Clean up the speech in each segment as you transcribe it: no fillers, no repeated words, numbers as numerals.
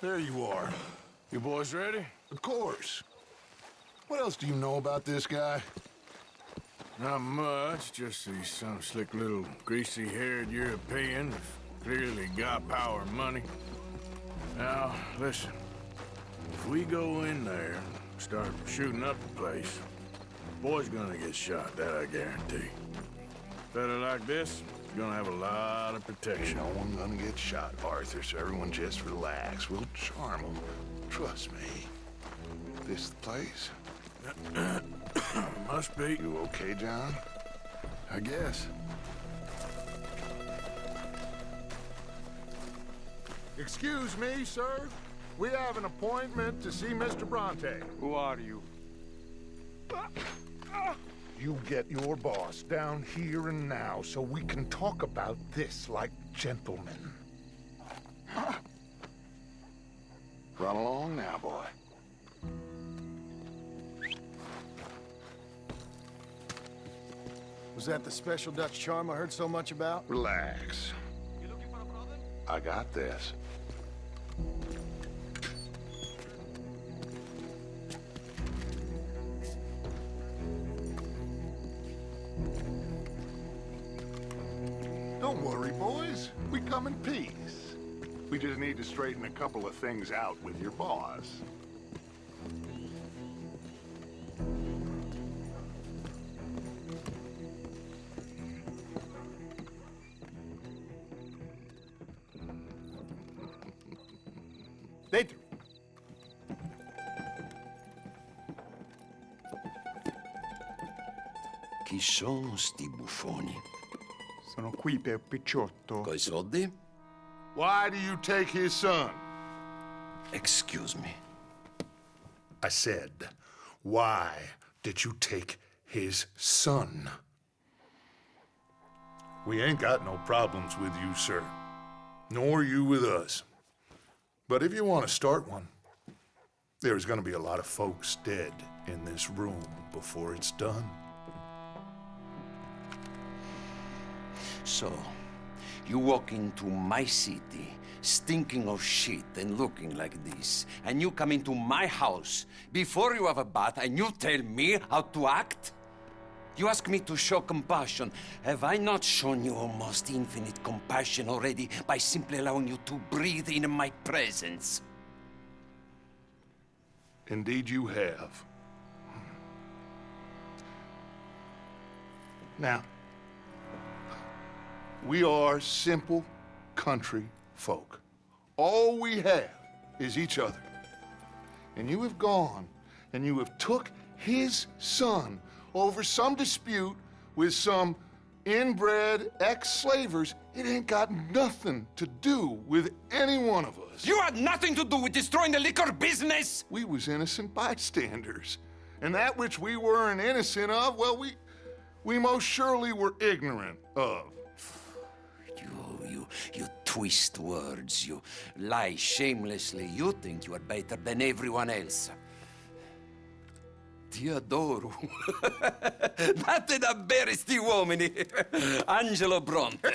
There you are. You boys ready? Of course. What else do you know about this guy? Not much, just he's some slick little greasy-haired European who's clearly got power and money. Now, listen. If we go in there and start shooting up the place, boy's gonna get shot, that I guarantee. Fella like this is gonna have a lot of protection. No one gonna get shot, Arthur, so everyone just relax. We'll charm them. Trust me. This the place? Must be. You okay, John? I guess. Excuse me, sir. We have an appointment to see Mr. Bronte. Who are you? You get your boss down here and now so we can talk about this like gentlemen. Run along now, boy. Was that the special Dutch charm I heard so much about? Relax. You looking for a problem? I got this. Don't worry, boys. We come in peace. We just need to straighten a couple of things out with your boss. Dentro. Chi sono sti buffoni? Sono qui per Picciotto. Coi soldi? Why do you take his son? Excuse me. I said, why did you take his son? We ain't got no problems with you, sir. Nor you with us. But if you want to start one, there's gonna be a lot of folks dead in this room before it's done. So, you walk into my city, stinking of shit and looking like this, and you come into my house before you have a bath and you tell me how to act? You ask me to show compassion. Have I not shown you almost infinite compassion already by simply allowing you to breathe in my presence? Indeed you have. Now, we are simple country folk. All we have is each other. And you have gone and you have took his son over some dispute with some inbred ex-slavers. It ain't got nothing to do with any one of us. You had nothing to do with destroying the liquor business! We was innocent bystanders. And that which we weren't innocent of, well, we most surely were ignorant of. You twist words, you lie shamelessly. You think you are better than everyone else. Ti adoro. Date da bere sti uomini. Angelo Bronte.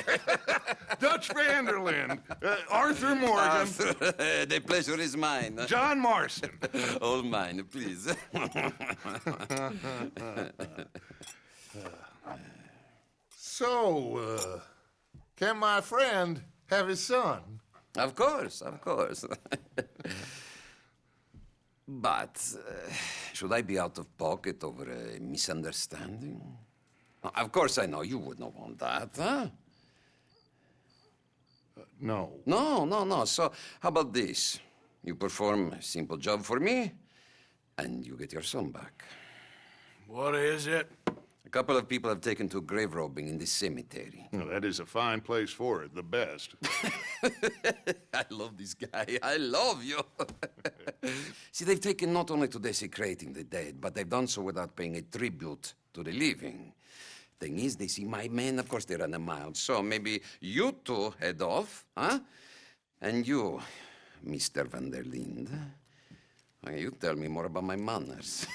Dutch Vanderland, Arthur Morgan, Arthur, the pleasure is mine. John Marston. All mine, please. So, can my friend have his son? Of course, of course. But should I be out of pocket over a misunderstanding? Of course I know you would not want that, huh? No. No. So how about this? You perform a simple job for me, and you get your son back. What is it? A couple of people have taken to grave robbing in this cemetery. Well, that is a fine place for it, the best. I love this guy. I love you. See, they've taken not only to desecrating the dead, but they've done so without paying a tribute to the living. Thing is, they see my men, of course they run a mile. So maybe you two head off, huh? And you, Mr. Van der Linde, you tell me more about my manners.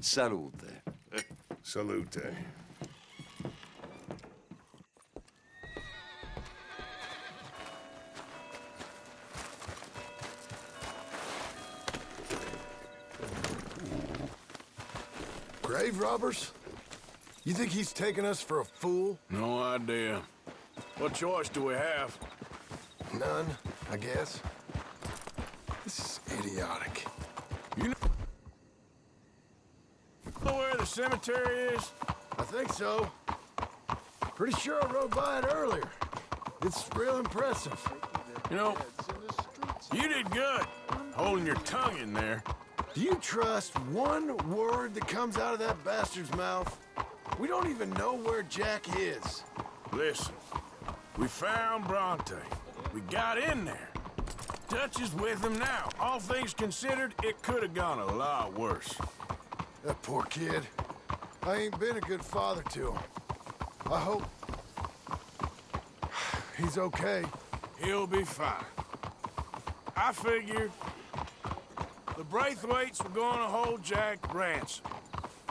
Salute. Salute. robbers? You think he's taking us for a fool? No idea. What choice do we have? None, I guess. This is idiotic. You know where the cemetery is? I think so. Pretty sure I rode by it earlier. It's real impressive. You know, you did good holding your tongue in there. Do you trust one word that comes out of that bastard's mouth? We don't even know where Jack is. Listen, we found Bronte. We got in there. Dutch is with him now. All things considered, it could have gone a lot worse. That poor kid. I ain't been a good father to him. I hope he's okay. He'll be fine. I figured the Braithwaites were going to hold Jack ransom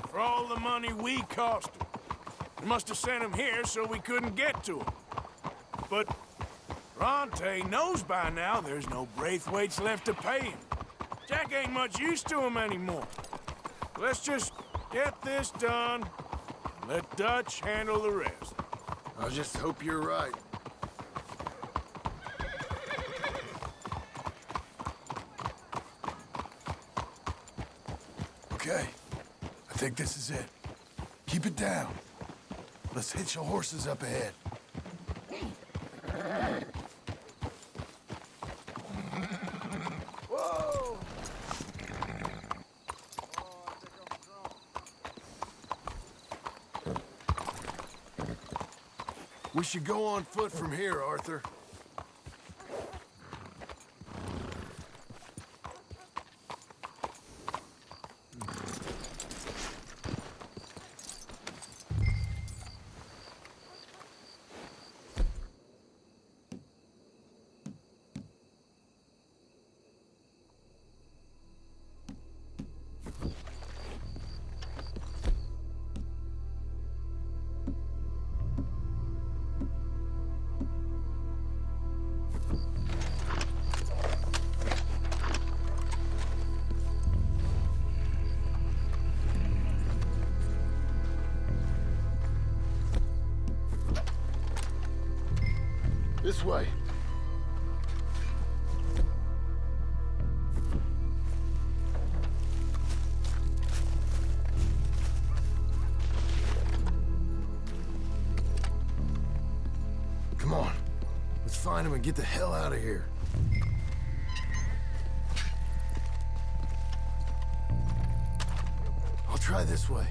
for all the money we cost him. They must have sent him here so we couldn't get to him. But Bronte knows by now there's no Braithwaites left to pay him. Jack ain't much use to him anymore. Let's just get this done and let Dutch handle the rest. I just hope you're right. Okay, I think this is it. Keep it down. Let's hitch the horses up ahead. Whoa! We should go on foot from here, Arthur. This way. Come on. Let's find him and get the hell out of here. I'll try this way.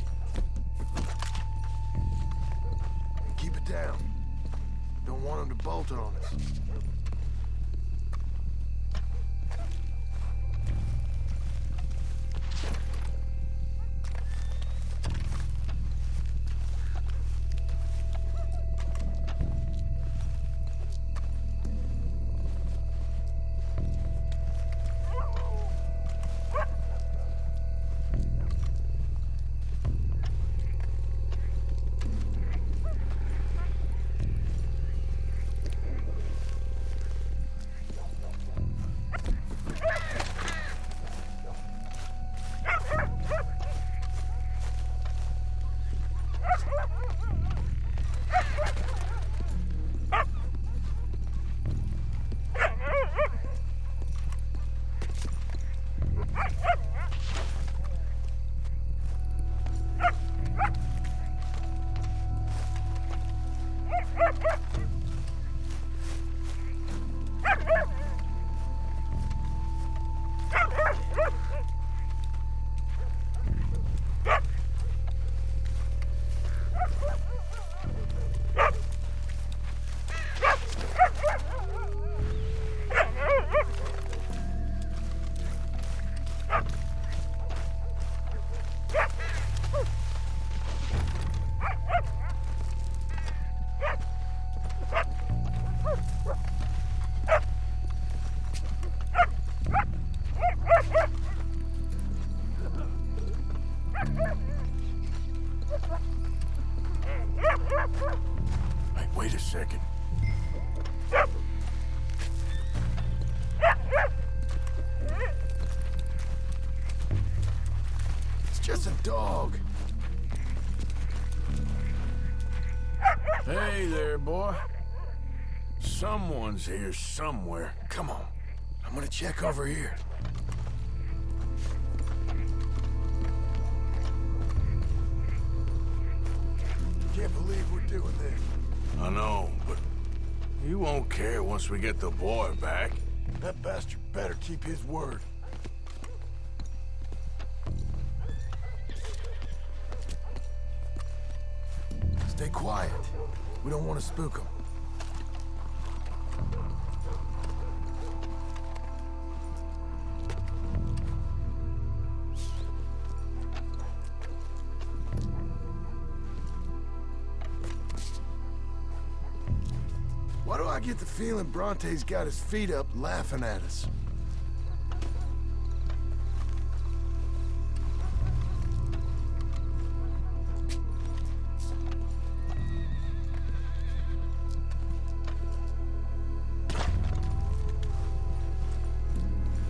Keep it down. Don't want him to bolt on us. Hey, wait a second. It's just a dog. Hey there, boy. Someone's here somewhere. Come on. I'm gonna check over here. Can't believe we're doing this. I know, but you won't care once we get the boy back. That bastard better keep his word. Stay quiet. We don't want to spook him. Why do I get the feeling Bronte's got his feet up laughing at us?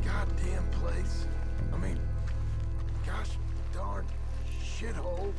Goddamn place. I mean, gosh darn shithole.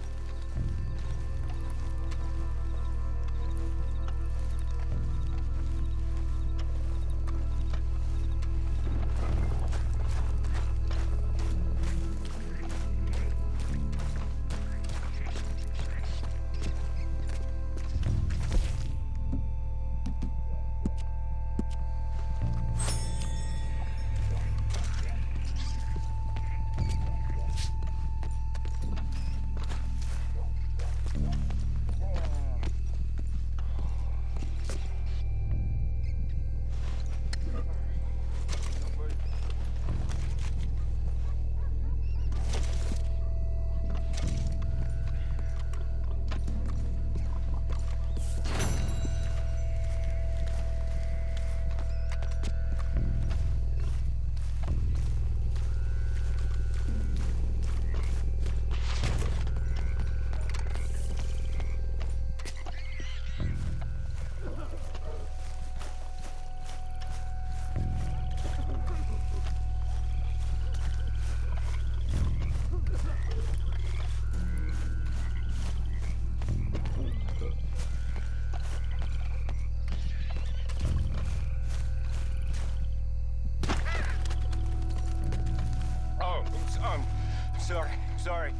Sorry.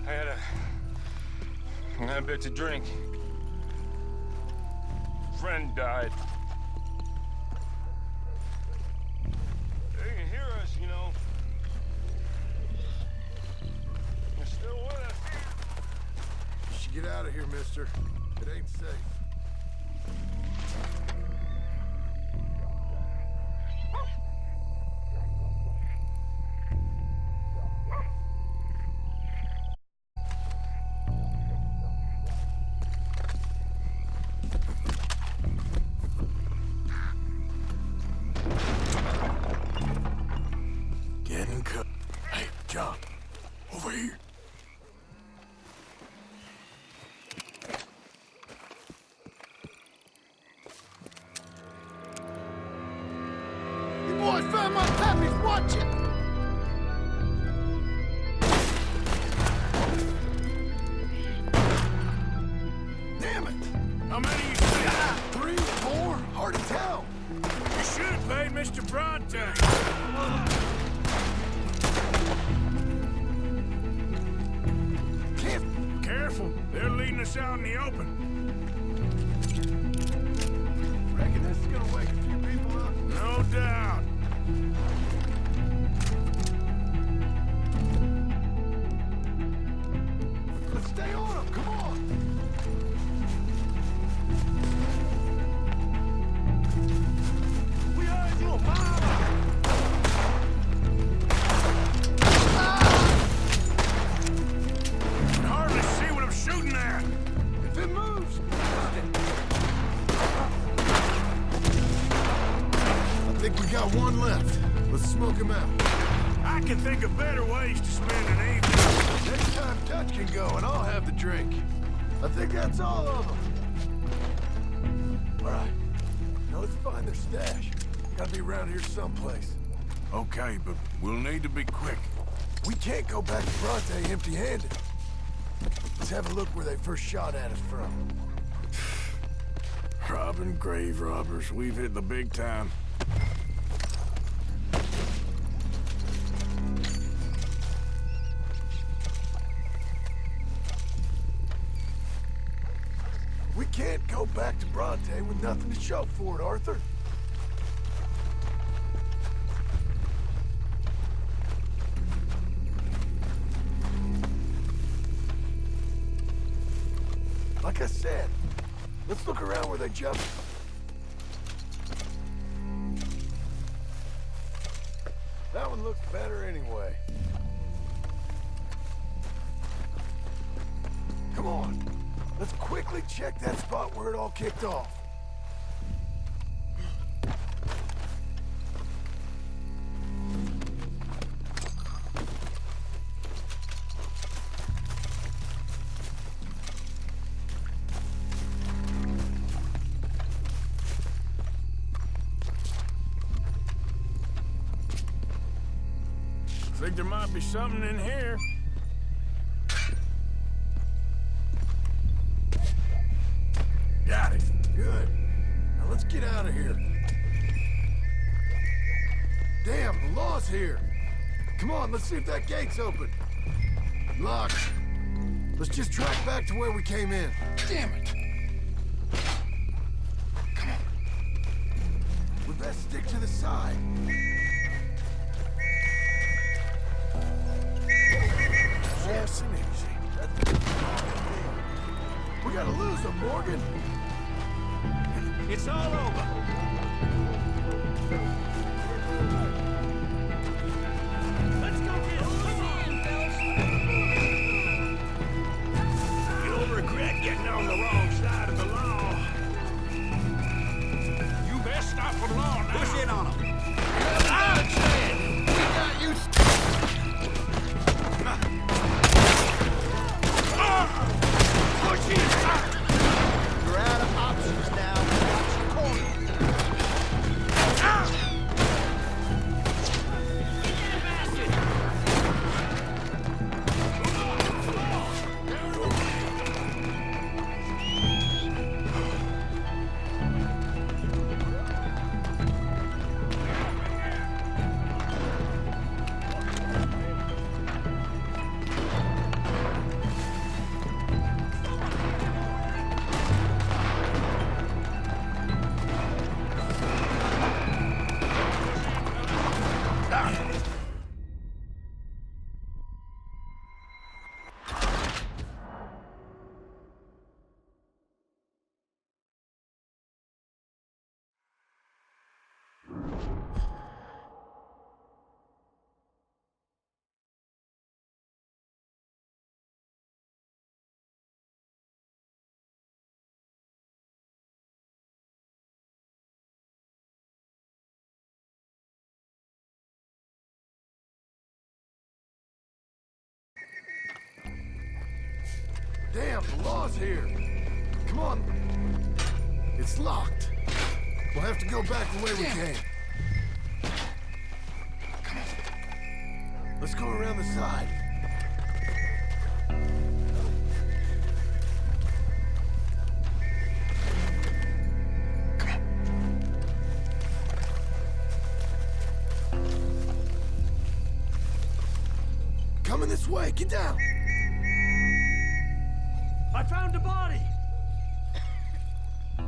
I had a bit to drink. Friend died. They can hear us, you know. They're still with us. You should get out of here, mister. It ain't safe. Getting cut. Hey, John. Over here. You boys found my puppies. Watch it. Damn it. How many you say? 3, 4, hard to tell. You should have paid Mr. Bronte. Careful, they're leading us out in the open. Reckon this is gonna wake a few people up? No doubt. Let's stay on them, come on! We heard you a mile out! I can hardly see what I'm shooting at. If it moves, I think we got one left. Let's smoke him out. I can think of better ways to spend an evening. Next time Dutch can go and I'll have the drink. I think that's all of them. All right. Now let's find their stash. Gotta be around here someplace. Okay, but we'll need to be quick. We can't go back to Bronte empty-handed. Let's have a look where they first shot at us from. Robbing grave robbers. We've hit the big time. We can't go back to Bronte with nothing to show for it, Arthur. Like I said, let's look around where they jumped. That one looks better anyway. Come on, let's quickly check that spot where it all kicked off. Think there might be something in here. Got it. Good. Now let's get out of here. Damn, the law's here. Come on, let's see if that gate's open. Locked. Let's just track back to where we came in. Damn it. Come on. We best stick to the side. Nice and easy. We gotta lose him, Morgan. It's all over. Let's go get him. You'll regret getting on the wrong side of the law. You best stop for the law now. Push in on him. We got you. Push in. You're out of options now. Watch your corner. Damn, the law's here. Come on. It's locked. We'll have to go back the way we came. Come on. Let's go around the side. Coming this way. Get down. I found a body.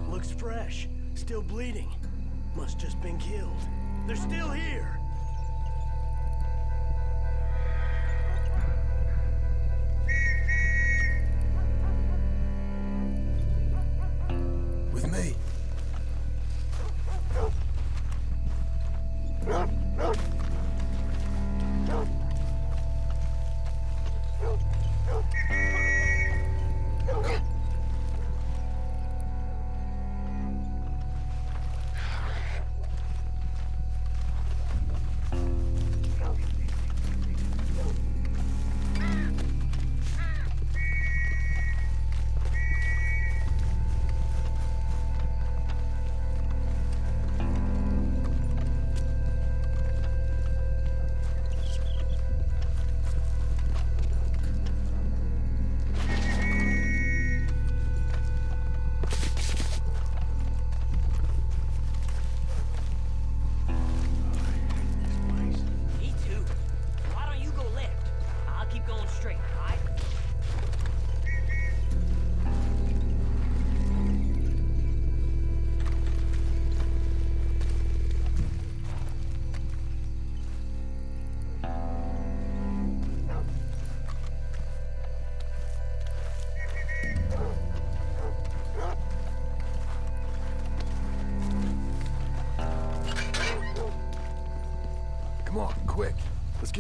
Looks fresh. Still bleeding. Must just been killed. They're still here. With me.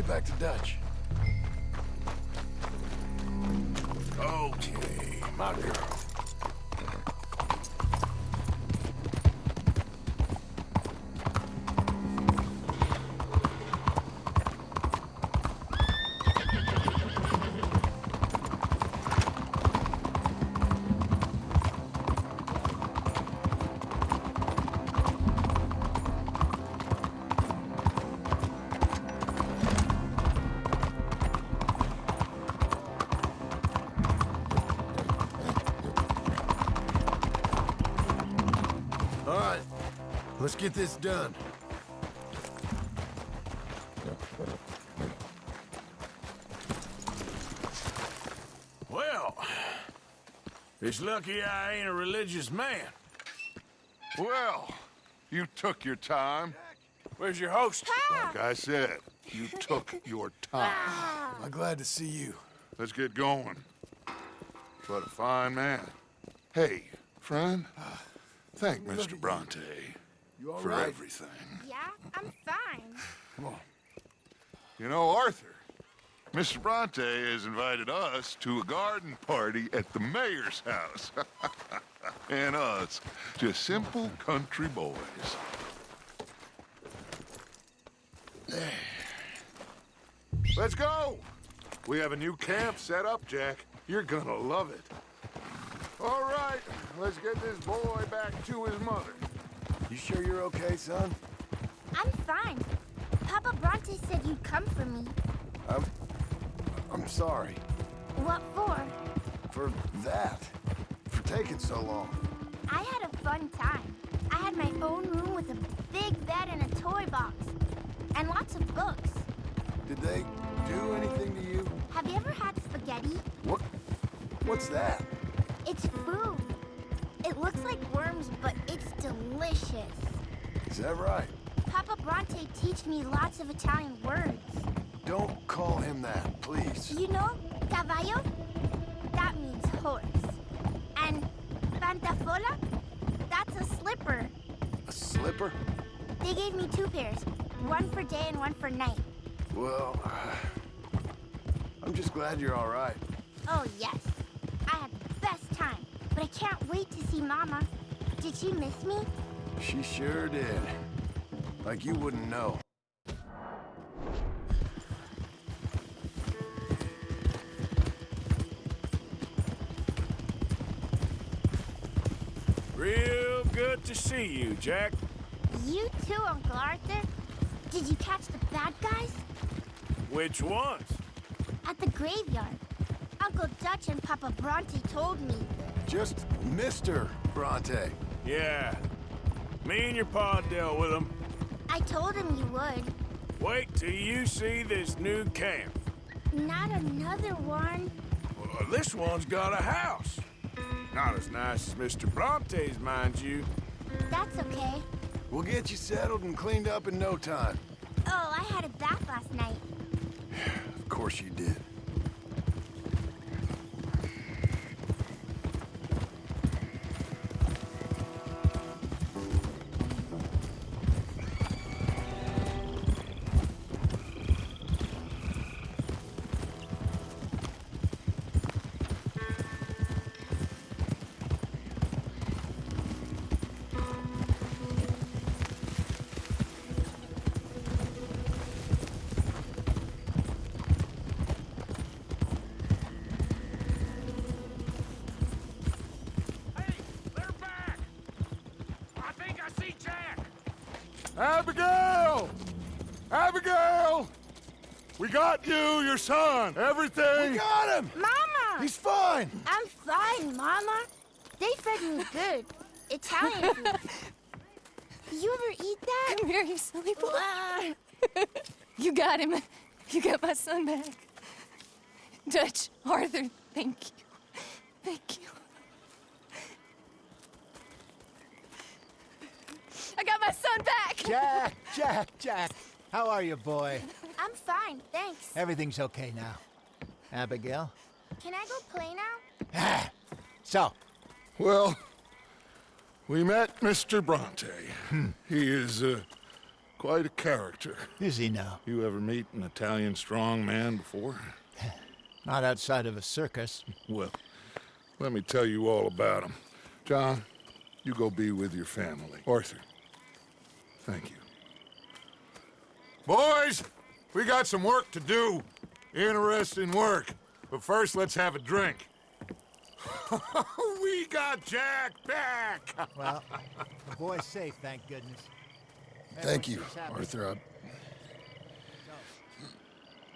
get back to Dutch. Okay, my girl. All right, let's get this done. Well, it's lucky I ain't a religious man. Well, you took your time. Where's your host? Like I said, you took your time. I'm glad to see you. Let's get going. What a fine man. Hey, friend, thank Mr. Bronte You all for right? everything. Yeah, I'm fine. You know, Arthur, Mr. Bronte has invited us to a garden party at the mayor's house. And us, just simple country boys. Let's go! We have a new camp set up, Jack. You're gonna love it. All right, let's get this boy back to his mother. You sure you're okay, son? I'm fine. Papa Bronte said you'd come for me. I'm sorry What for? for that. For taking so long. I had a fun time. I had my own room with a big bed and a toy box. And lots of books. Did they do anything to you? Have you ever had spaghetti? What's that? It's food. It looks like worms, but it's delicious. Is that right? Papa Bronte teach me lots of Italian words. Don't call him that, please. You know, caballo? That means horse. And pantafola? That's a slipper. A slipper? They gave me 2 pairs. One for day and one for night. Well, I'm just glad you're all right. Oh, yes. I had the best time. But I can't wait to see Mama. Did she miss me? She sure did. Like you wouldn't know. Real good to see you, Jack. You too, Uncle Arthur. Did you catch the bad guys? Which ones? At the graveyard. Uncle Dutch and Papa Bronte told me. Just Mr. Bronte. Yeah. Me and your pa dealt with them. I told him you would. Wait till you see this new camp. Not another one. Well, this one's got a house. Not as nice as Mr. Bronte's, mind you. That's okay. We'll get you settled and cleaned up in no time. Oh, I had a bath last night. Of course you did. Abigail! Abigail! We got you, your son, everything. We got him! Mama! He's fine! I'm fine, Mama. They fed me good. Italian food. You ever eat that? Come here, you silly boy. Ah. You got him. You got my son back. Dutch, Arthur, thank you. Thank you. I got my son back! Jack. How are you, boy? I'm fine, thanks. Everything's okay now. Abigail? Can I go play now? So, Well, we met Mr. Bronte. He is Quite a character. Is he now? You ever meet an Italian strong man before? Not outside of a circus. Well, let me tell you all about him. John, you go be with your family. Arthur, thank you. Boys, we got some work to do. Interesting work. But first, let's have a drink. We got Jack back! Well, the boy's safe, thank goodness. Thank you, Everyone seems happy.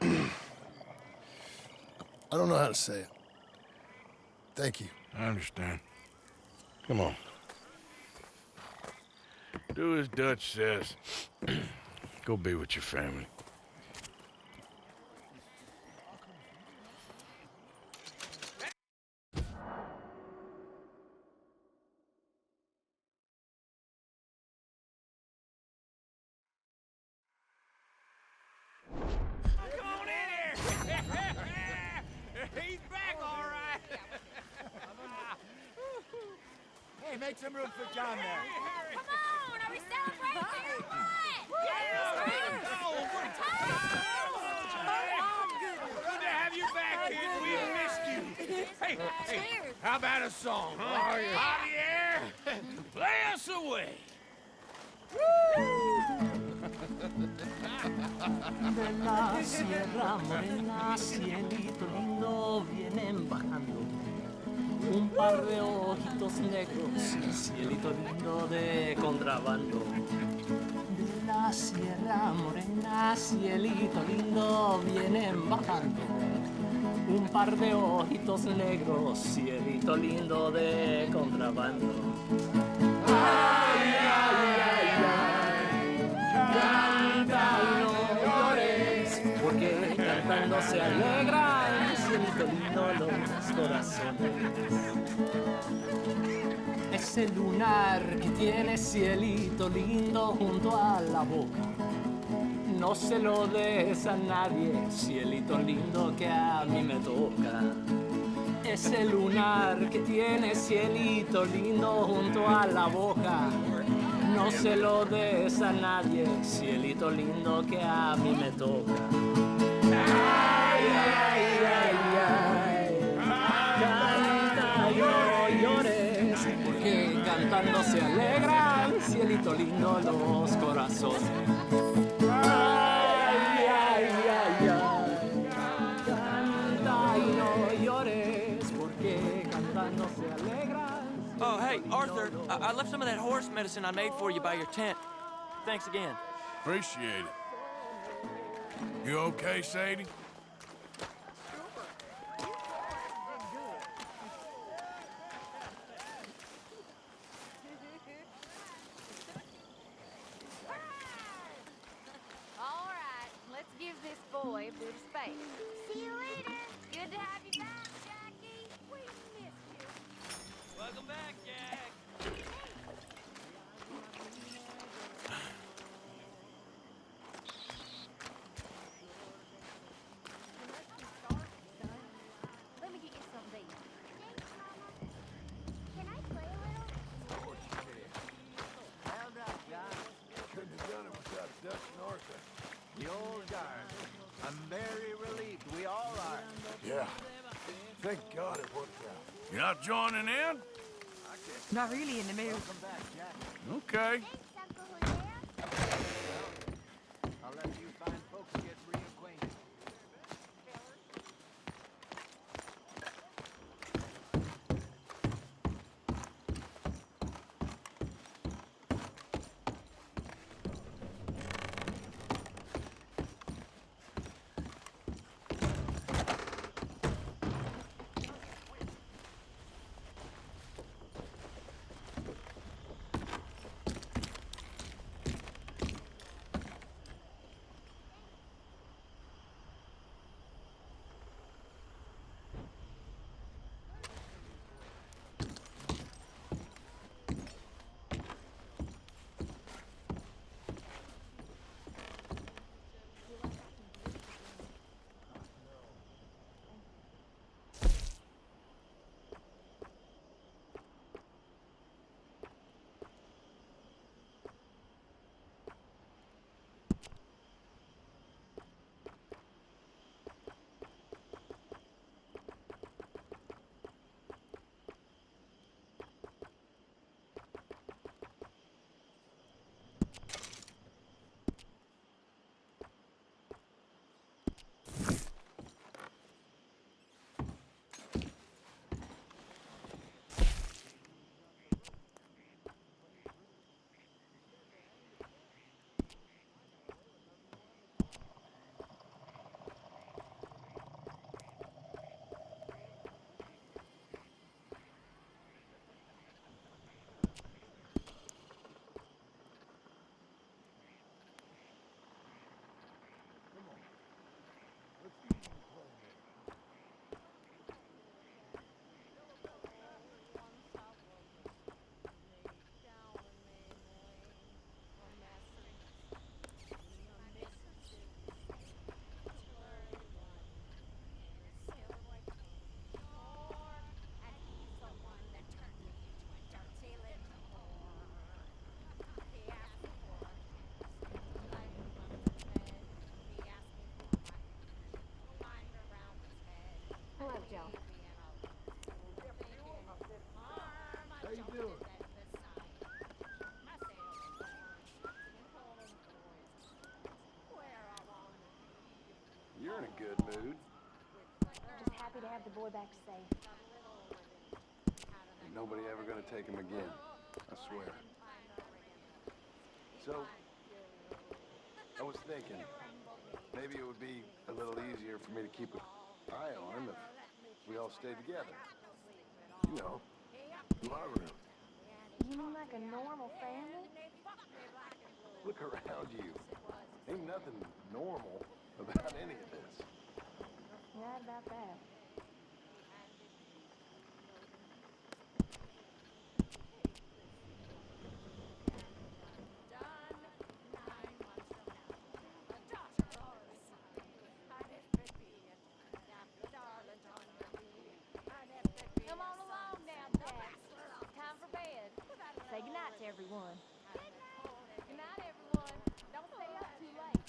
Arthur. I don't know how to say it. Thank you. I understand. Come on. Do as Dutch says. Go be with your family. Hey, make some room for John there. Come on, are we celebrating or what? Good to have you back, kid. We missed you. Hey, how about a song? Javier, play us away. De la Sierra Morena, cielito lindo, vienen bajando un par de ojitos negros, cielito lindo de contrabando. De la Sierra Morena, cielito lindo, vienen bajando un par de ojitos negros, cielito lindo de contrabando. Ay, ay, ay, ay, canta y no llores, porque cantando se alegran, cielito lindo los corazones. Ese lunar que tiene cielito lindo junto a la boca, no se lo des a nadie, cielito lindo que a mí me toca. Ese lunar que tiene cielito lindo junto a la boca, no se lo des a nadie, cielito lindo que a mí me toca. Ay, ay, ay, ay, canta y no llores, porque cantando se alegran, cielito lindo los corazones. Ay, ay, ay, ay, canta y no llores, porque cantando se alegran. Oh, hey, Arthur, I left some of that horse medicine I made for you by your tent. Thanks again. Appreciate it. You okay, Sadie? All right, let's give this boy a bit of space. See you later. Good to have you back, Jackie. We missed you. Welcome back, Jack. Let me get you some these. Thanks, Mama. Can I play a little? Well done, John. Couldn't have done it without Dutch and Arthur. The old guard. I'm very relieved. We all are. Yeah. Thank God it worked out. You not joining in? Not really in the mood. Welcome back, Jack. Okay. Thanks, Uncle Hosea. I'll let you fine folks get reacquainted. mood. Just happy to have the boy back safe. Ain't nobody ever gonna take him again. I swear. So, I was thinking, maybe it would be a little easier for me to keep an eye on him if we all stayed together. You know, my room. You mean like a normal family? Look around you. Ain't nothing normal about any of this. Right about that. Come on along now, Jack. Time for bed. Say goodnight to everyone. Good night, everyone. Don't stay up too late.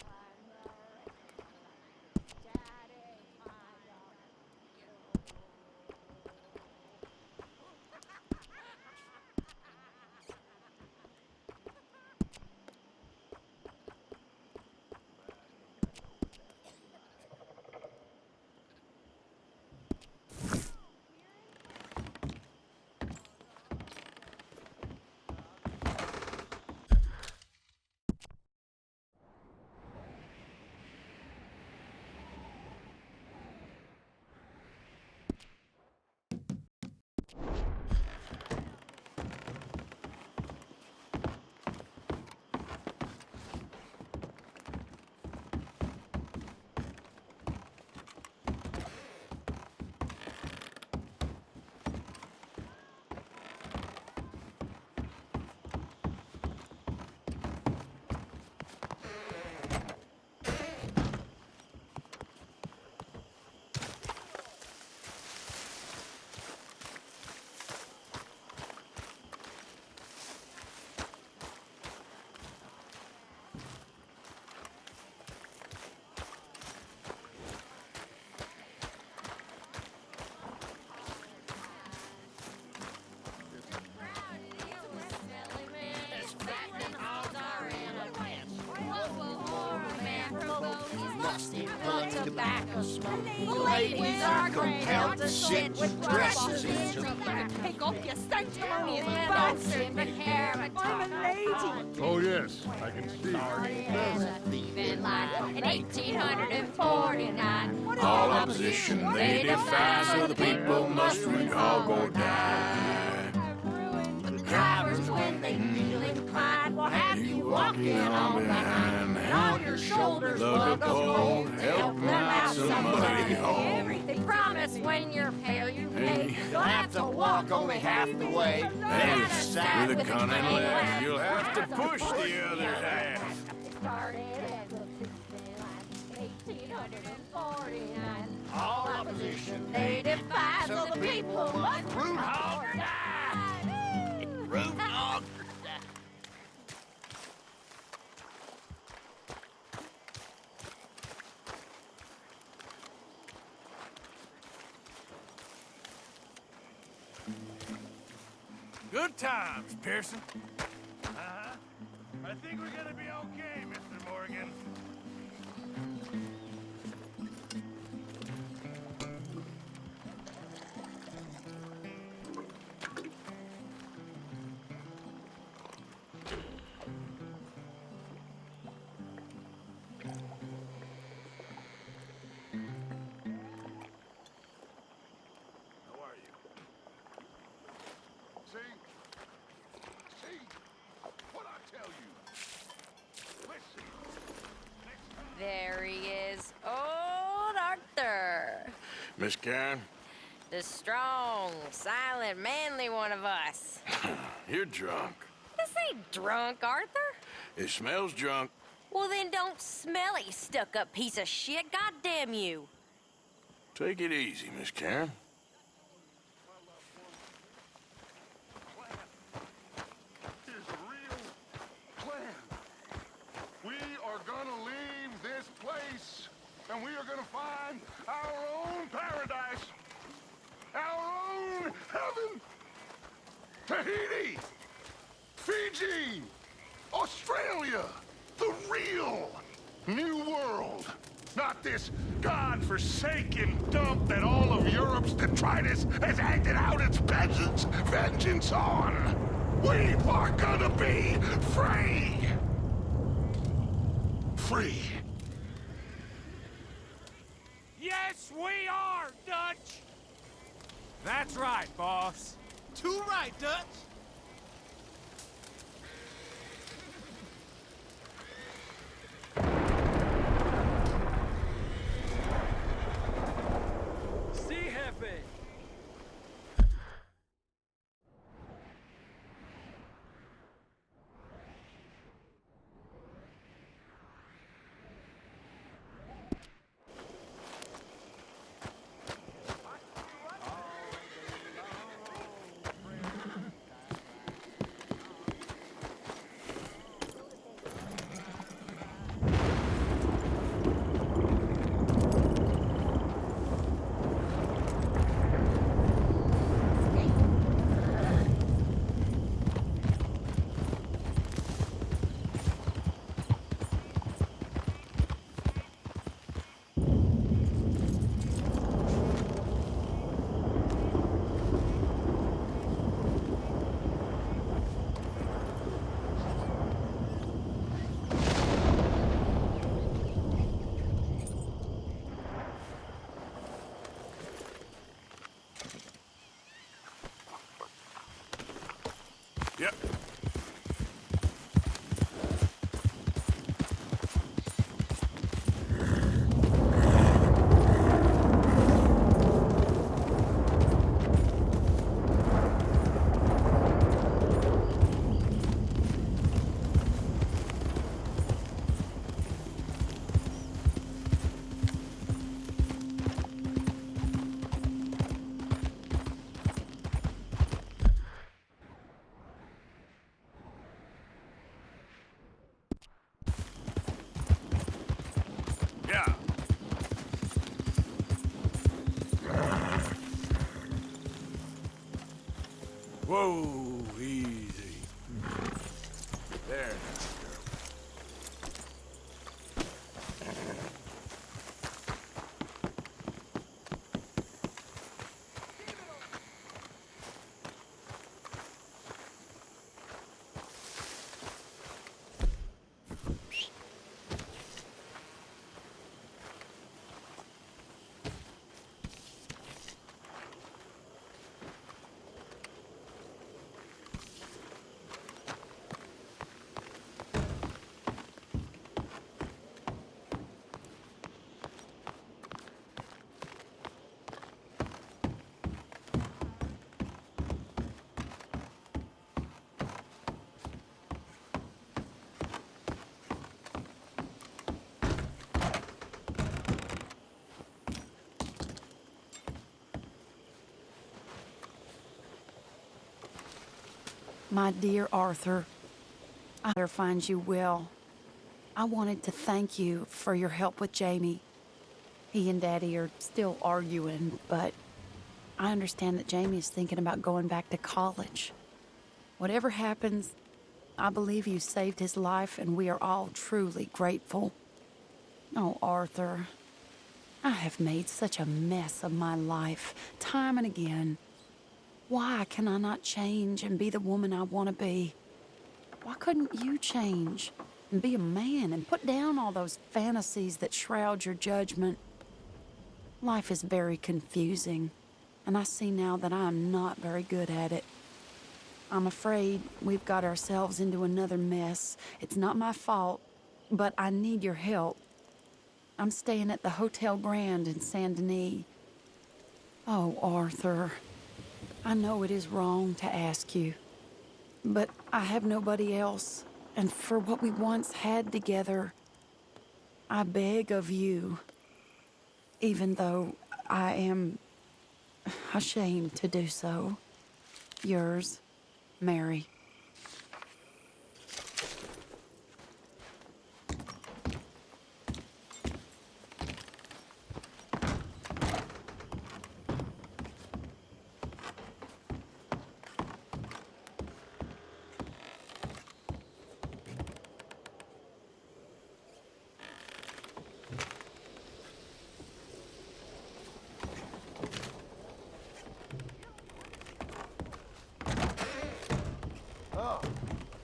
Tobacco smoke. Ladies are compelled to sit with dresses in. Take off your sanctimonious box and the hair. I'm a lady. Oh, yes, I can see. As a thieving life in 1849. All opposition they defy, so the people must all go die. The drivers, when they feel inclined, will have you walking on behind. And on your shoulders, Look at Paul, help them out somebody home. They promise when you're pale, you pay. You'll have to walk only half the way. And Side with a cunning laugh, you'll have to push the other half. Started as a 1849. All opposition They defy, so the people must root hog or die. root hog. Good times, Pearson. Uh-huh. I think we're gonna be okay, Mr. Morgan. See? What I tell you? Listen. There he is, old Arthur. Miss Karen, The strong, silent, manly one of us. you're drunk. This ain't drunk, Arthur. It smells drunk. Well, then don't smell it, you stuck-up piece of shit. Goddamn you. Take it easy, Miss Karen. Is a real plan. We are gonna leave this place, and we are gonna find our own paradise, our own heaven. Tahiti, Fiji, Australia, the real new world. Not this god-forsaken dump that all of Europe's detritus has acted out its vengeance on. We are gonna be free! Free. Yes, we are, Dutch! That's right, boss. Too right, Dutch. See, Jefe. Yep. Yeah. Whoa, easy. There. My dear Arthur, I better find you well. I wanted to thank you for your help with Jamie. He and Daddy are still arguing, but I understand that Jamie is thinking about going back to college. Whatever happens, I believe you saved his life, and we are all truly grateful. Oh, Arthur, I have made such a mess of my life, time and again. Why can I not change and be the woman I want to be? Why couldn't you change and be a man and put down all those fantasies that shroud your judgment? Life is very confusing, and I see now that I am not very good at it. I'm afraid we've got ourselves into another mess. It's not my fault, but I need your help. I'm staying at the Hotel Grand in Saint Denis. Oh, Arthur, I know it is wrong to ask you, but I have nobody else, and for what we once had together, I beg of you, even though I am ashamed to do so. Yours, Mary.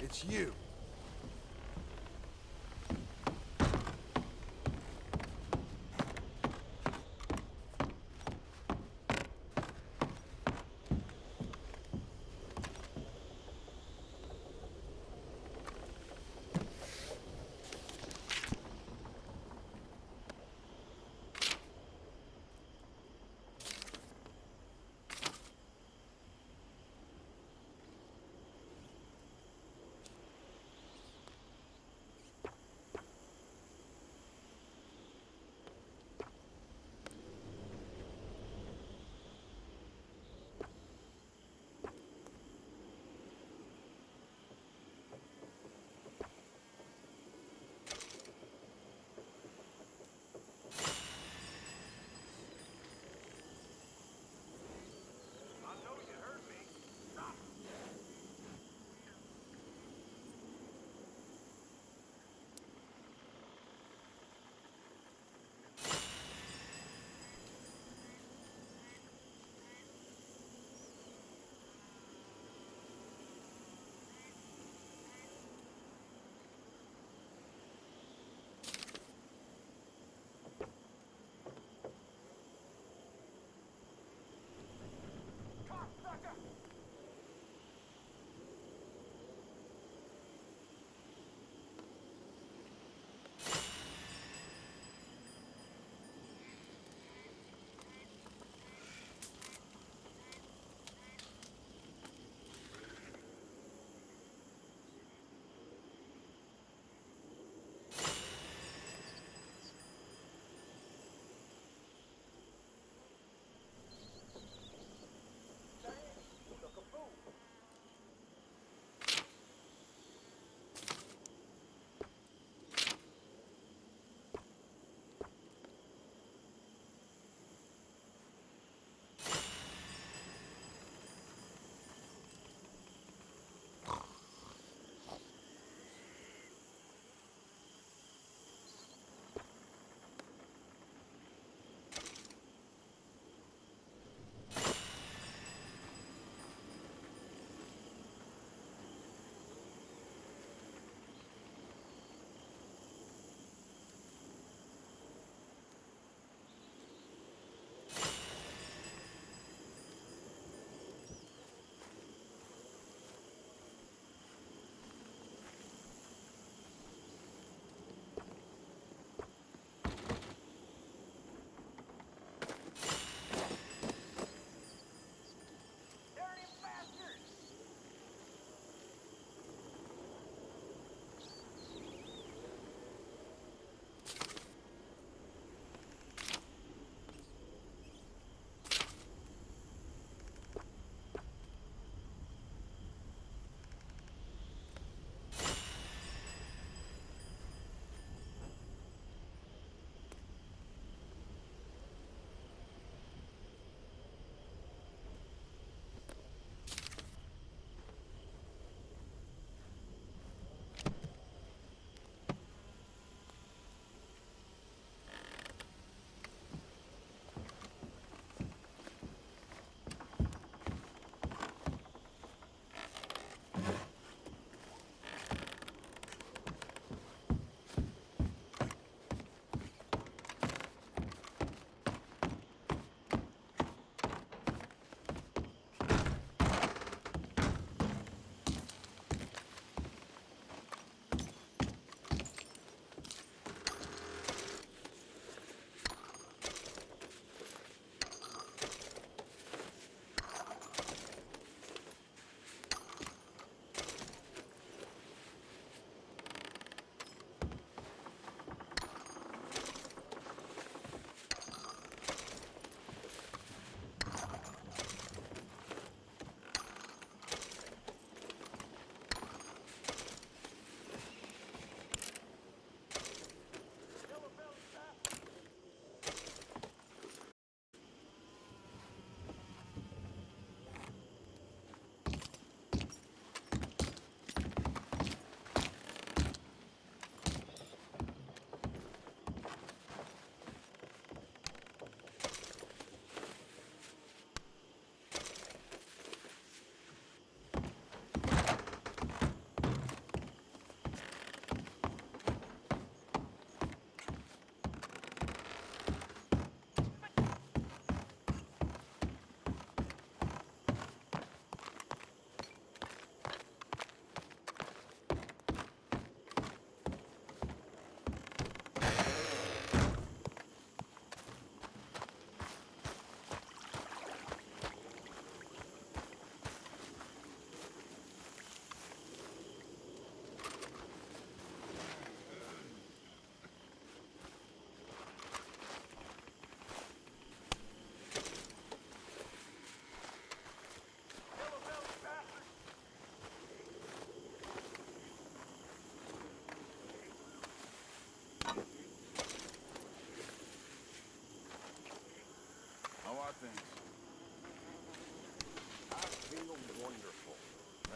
It's you.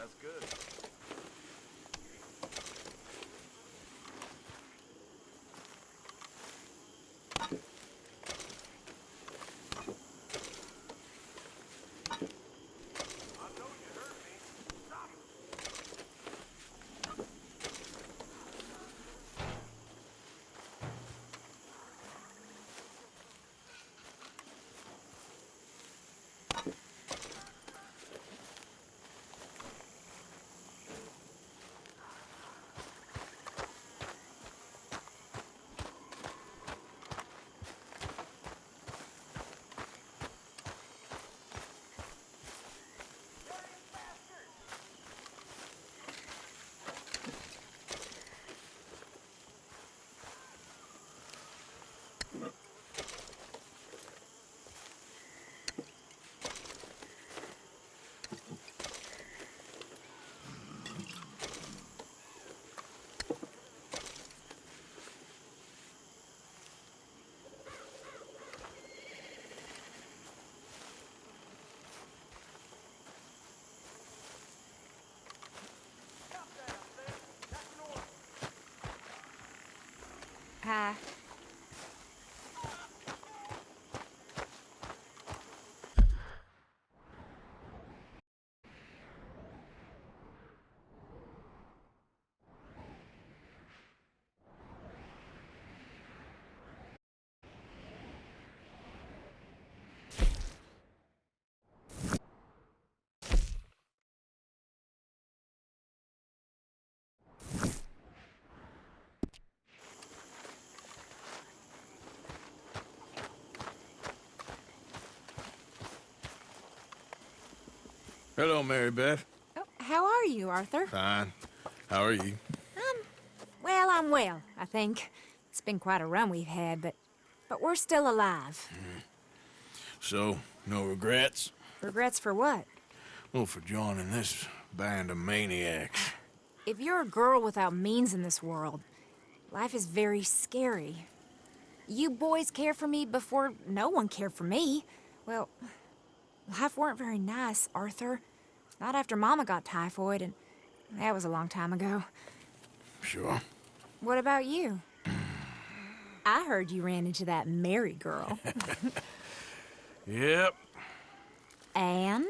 That's good. Hi. Hello, Mary Beth. Oh, how are you, Arthur? Fine. How are you? Well, I'm well, I think. It's been quite a run we've had, but we're still alive. So, no regrets? Regrets for what? Well, for joining this band of maniacs. If you're a girl without means in this world, life is very scary. You boys cared for me before no one cared for me. Well, life weren't very nice, Arthur. Not after Mama got typhoid, and that was a long time ago. Sure. What about you? I heard you ran into that Mary girl. Yep. And?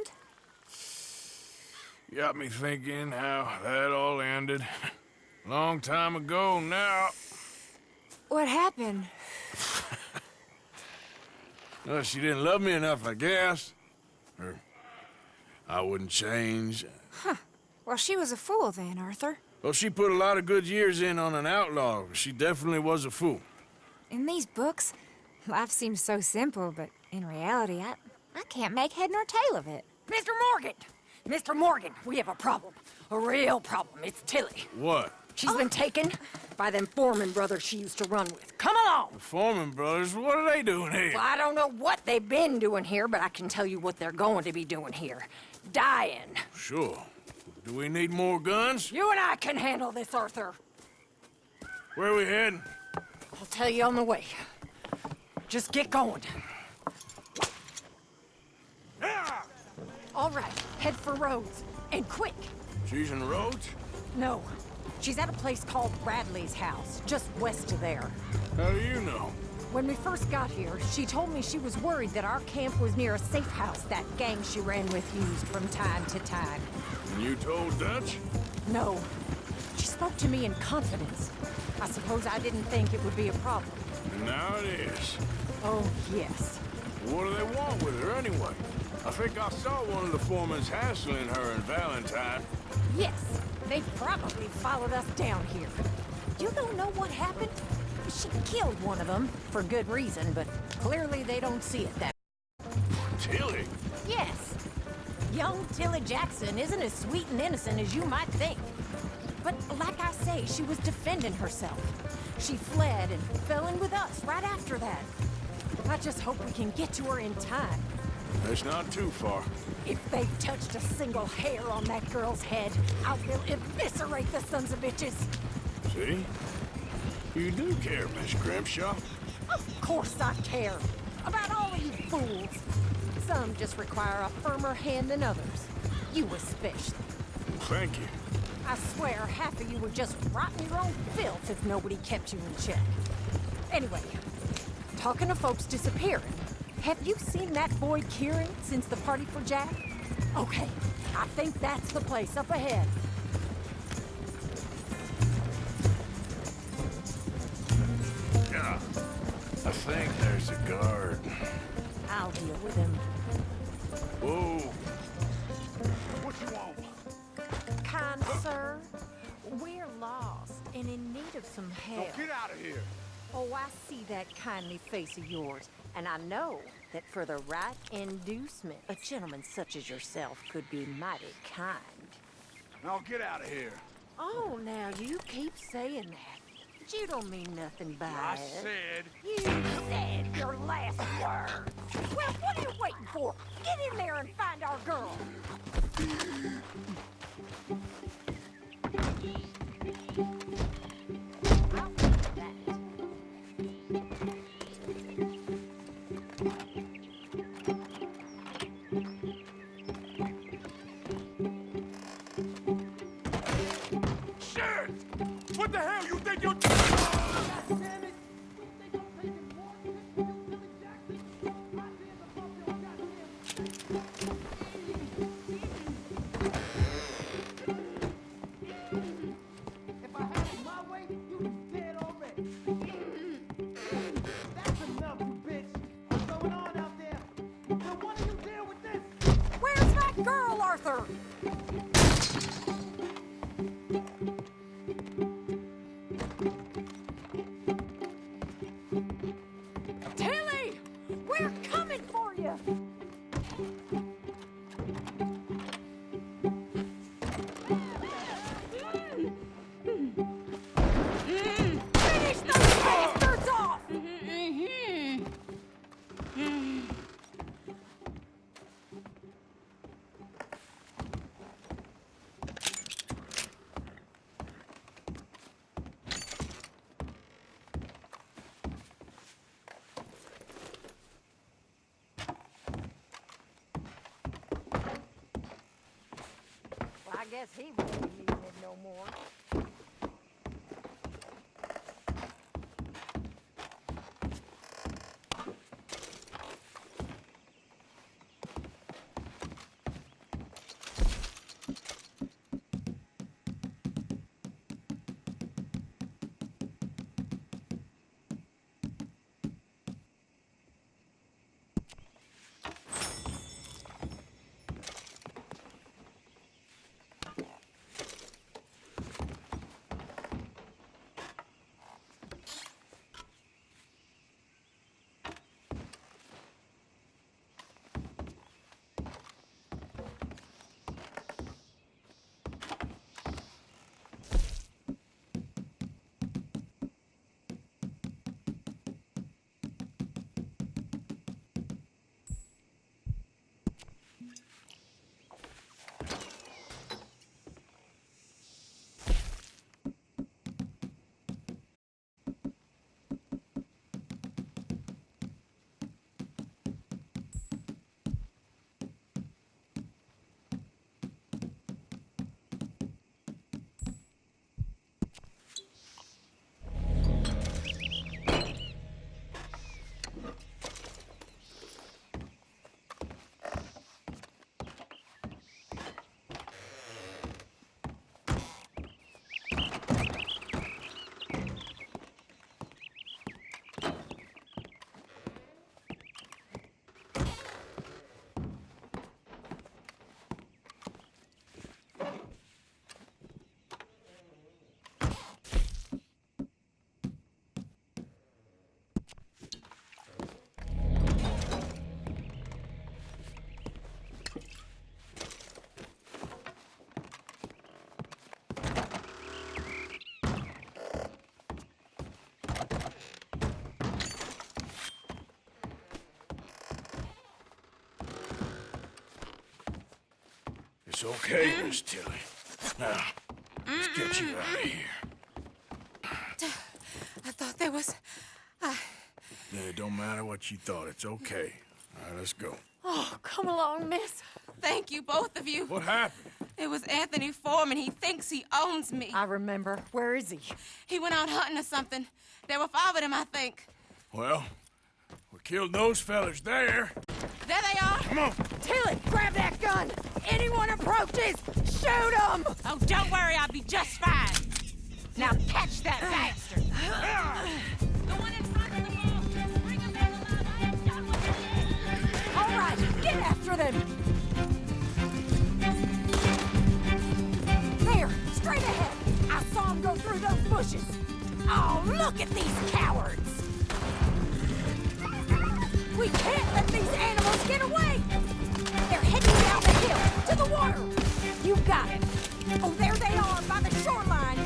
Got me thinking how that all ended. Long time ago now. What happened? Well, she didn't love me enough, I guess. Or I wouldn't change. Huh. Well, she was a fool then, Arthur. Well, she put a lot of good years in on an outlaw. She definitely was a fool. In these books, life seems so simple, but in reality, I can't make head nor tail of it. Mr. Morgan! Mr. Morgan, we have a problem. A real problem. It's Tilly. What? She's been taken by them Foreman brothers she used to run with. Come along! The Foreman brothers? What are they doing here? Well, I don't know what they've been doing here, but I can tell you what they're going to be doing here. Dying. Sure. Do we need more guns? You and I can handle this, Arthur. Where are we heading? I'll tell you on the way. Just get going. All right, head for Rhodes. And quick. She's in Rhodes? No. She's at a place called Bradley's house, just west of there. How do you know? When we first got here, she told me she was worried that our camp was near a safe house that gang she ran with used from time to time. And you told Dutch? No. She spoke to me in confidence. I suppose I didn't think it would be a problem. And now it is. Oh, yes. What do they want with her anyway? I think I saw one of the foremans hassling her and Valentine. Yes. They probably followed us down here. You don't know what happened? She killed one of them, for good reason, but clearly they don't see it that way. Tilly? Yes. Young Tilly Jackson isn't as sweet and innocent as you might think. But like I say, she was defending herself. She fled and fell in with us right after that. I just hope we can get to her in time. That's not too far. If they've touched a single hair on that girl's head, I will eviscerate the sons of bitches. See? You do care, Miss Grimshaw. Of course I care. About all of you fools. Some just require a firmer hand than others. You especially. Thank you. I swear half of you were just rotting your own filth if nobody kept you in check. Anyway, talking of folks disappearing, have you seen that boy Kieran since the party for Jack? Okay, I think that's the place up ahead. Yeah, I think there's a guard. I'll deal with him. Whoa. What you want? Kind sir, we're lost and in need of some help. Now get out of here. Oh, I see that kindly face of yours, and I know that for the right inducement, a gentleman such as yourself could be mighty kind. Now get out of here. Oh, now you keep saying that, but you don't mean nothing by I it. said. You said your last word. Well, what are you waiting for? Get in there and find our girl. I'll do that. Shit! What the hell you think you're... If I had it my way, you'd be dead already. That's enough, you bitch. What's going on out there? Will one of you deal with this? Where's that girl, Arthur? Tilly! We're coming for you! Finish those bastards off! Well, I guess he won't be needing it no more. It's okay, Miss Tilly. Now, let's get you out of here. I thought there was... Yeah, it don't matter what you thought. It's okay. All right, let's go. Oh, come along, miss. Thank you, both of you. What happened? It was Anthony Foreman. He thinks he owns me. I remember. Where is he? He went out hunting or something. There were 5 of them, I think. Well, we killed those fellas there. There they are. Come on. Tilly, grab that gun! Anyone approaches, shoot them! Oh, don't worry, I'll be just fine. Now catch that bastard! The one in front of the wall. Bring him back alive. I ain't done with it. All right, get after them! There, straight ahead. I saw him go through those bushes. Oh, look at these cowards! We can't let these animals get away! They're heading down the hill, to the water! You got it! Oh, there they are, by the shoreline!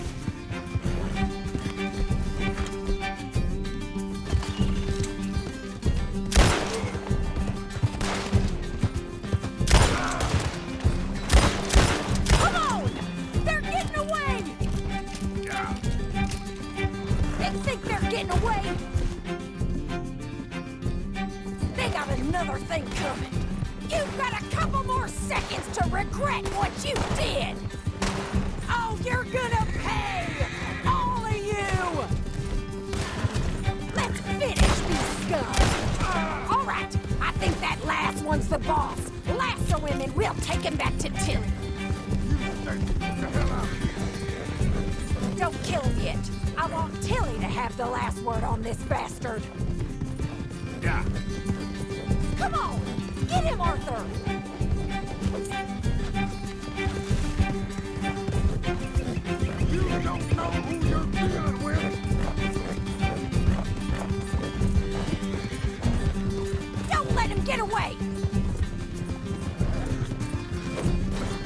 Come on! They're getting away! They think they're getting away! They got another thing coming! You've got a couple more seconds to regret what you did! Oh, you're gonna pay! All of you! Let's finish these scum! All right, I think that last one's the boss. Lasso him and we'll take him back to Tilly. Don't kill him yet. I want Tilly to have the last word on this bastard. Yeah. Come on! Get him, Arthur! You don't know who you're dealing with. Don't let him get away!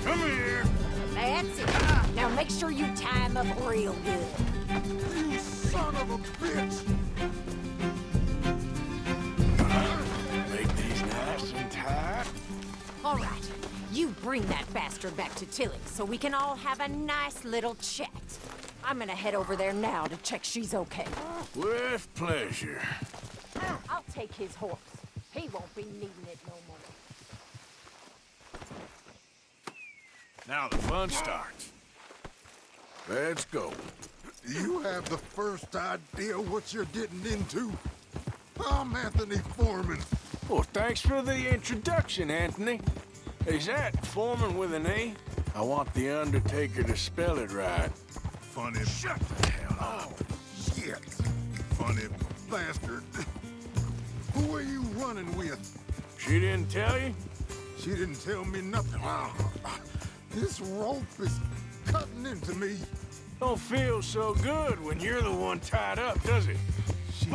Come here. That's it. Now make sure you tie him up real good. You son of a bitch! Make these nice and tight. All right, you bring that bastard back to Tilly so we can all have a nice little chat. I'm gonna head over there now to check she's okay. With pleasure. I'll take his horse. He won't be needing it no more. Now the fun starts. Let's go. You have the first idea what you're getting into? I'm Anthony Foreman. Well, thanks for the introduction, Anthony. Is that Foreman with an A? I want the Undertaker to spell it right. Funny. Shut the hell up. Shit. Funny bastard. Who are you running with? She didn't tell you? She didn't tell me nothing. This rope is cutting into me. Don't feel so good when you're the one tied up, does it? She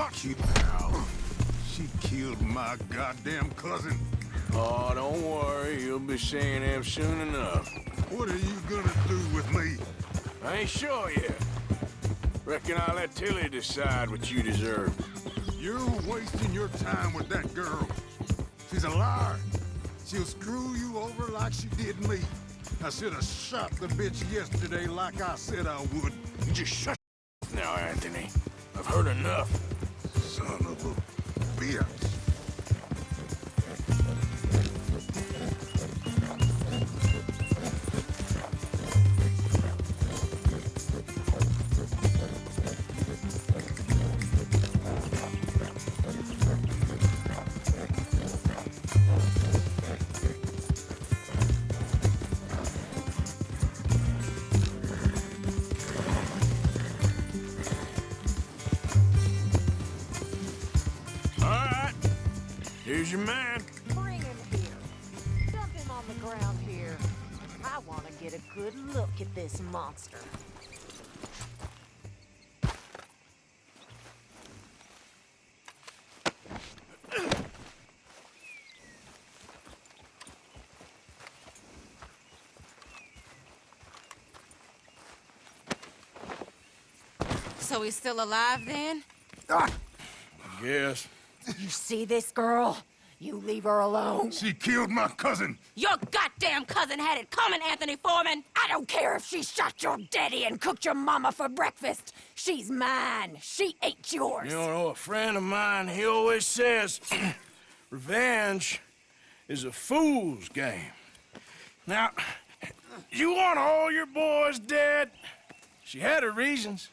killed my goddamn cousin. Oh, don't worry. You'll be seeing him soon enough. What are you gonna do with me? I ain't sure yet. Reckon I'll let Tilly decide what you deserve. You're wasting your time with that girl. She's a liar. She'll screw you over like she did me. I should have shot the bitch yesterday like I said I would. You just shut now, Anthony. I've heard enough. Son of a bitch. Here's your man. Bring him here. Dump him on the ground here. I want to get a good look at this monster. So he's still alive then? I guess. You see this girl? You leave her alone. She killed my cousin. Your goddamn cousin had it coming, Anthony Foreman. I don't care if she shot your daddy and cooked your mama for breakfast. She's mine. She ain't yours. You know, a friend of mine, he always says, revenge is a fool's game. Now, You want all your boys dead? She had her reasons.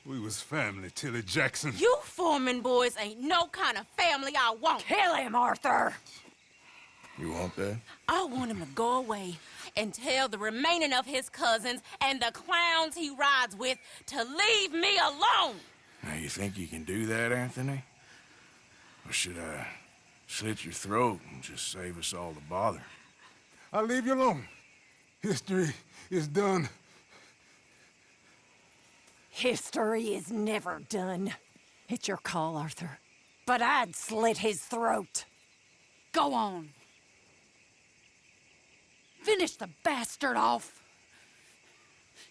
We was family, Tilly Jackson. You Foreman boys ain't no kind of family I want. Kill him, Arthur! You want that? I want him to go away and tell the remaining of his cousins and the clowns he rides with to leave me alone. Now, you think you can do that, Anthony? Or should I slit your throat and just save us all the bother? I'll leave you alone. History is done. History is never done. It's your call, Arthur. But I'd slit his throat. Go on. Finish the bastard off.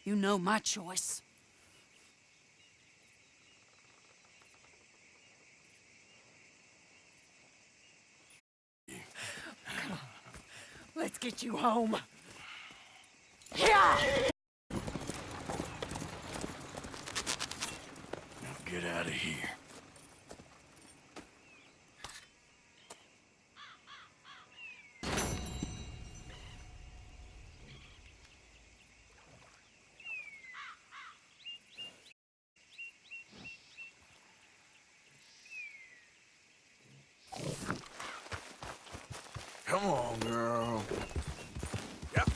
You know my choice. Come on. Let's get you home. Yeah! Get out of here. Come on, girl. Yep.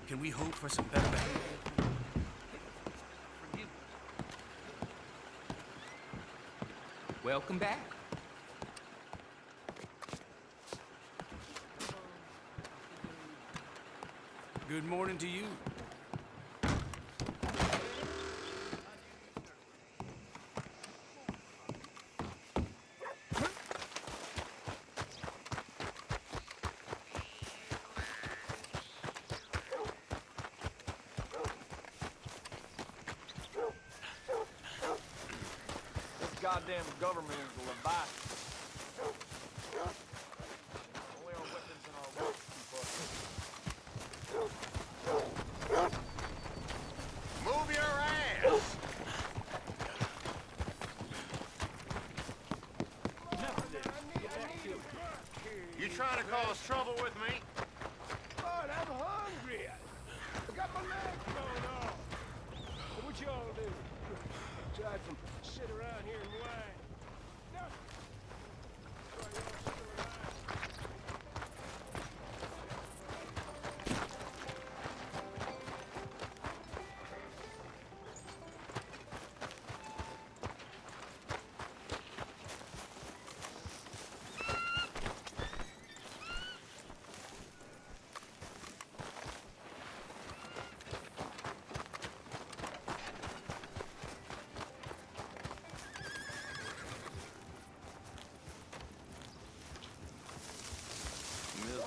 Can we hope for some better behavior? Welcome back. Good morning to you. Goddamn government is a Leviathan. Only our weapons and our work keep up. Move your ass! You trying to cause trouble with me? But I'm hungry. I got my legs going off. What y'all do? Aside from sit around here and whine. No.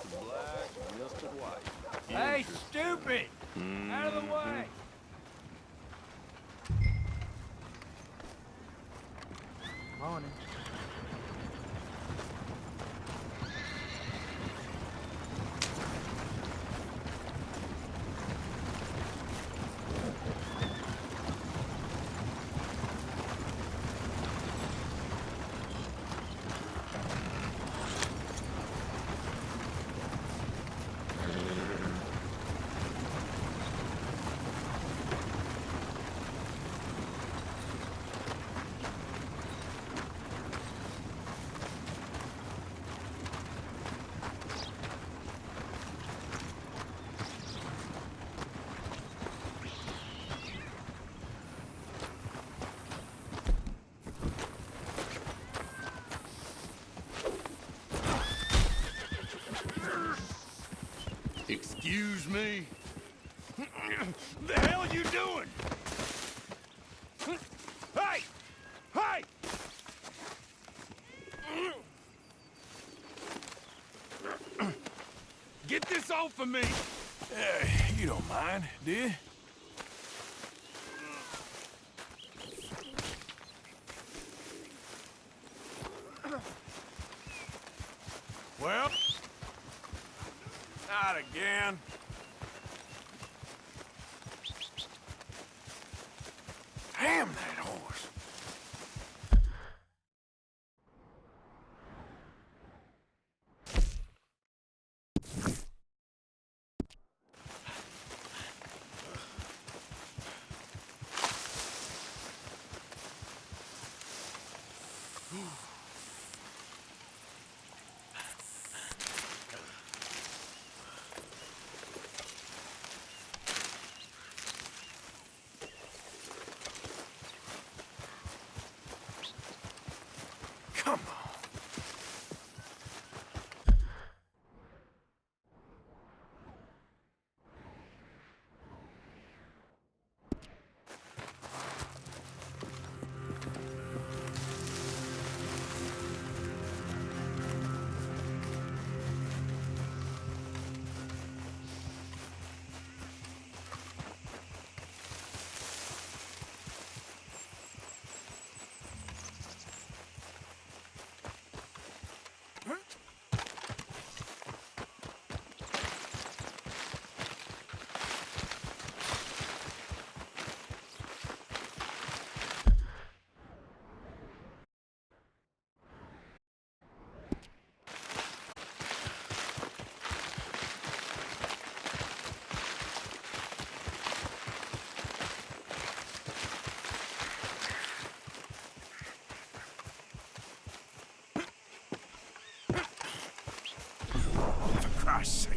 Why y'all sit around? Hey, stupid! Out of the way! Morning. Excuse me? The hell you doing? Hey! off of me! You don't mind, do you? Well, not again. Damn that horse. Come on. For Christ's sake.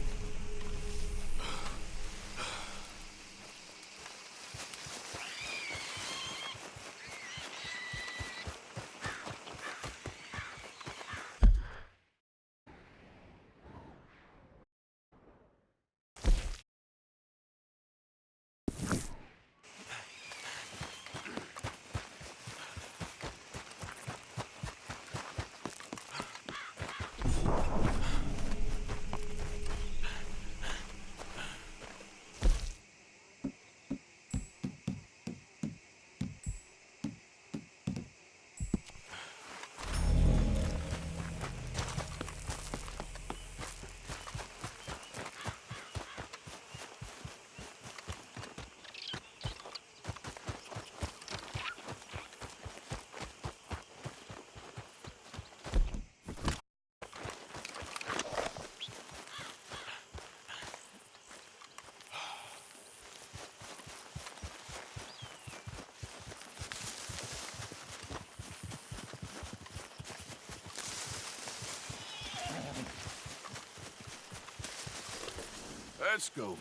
Let's go.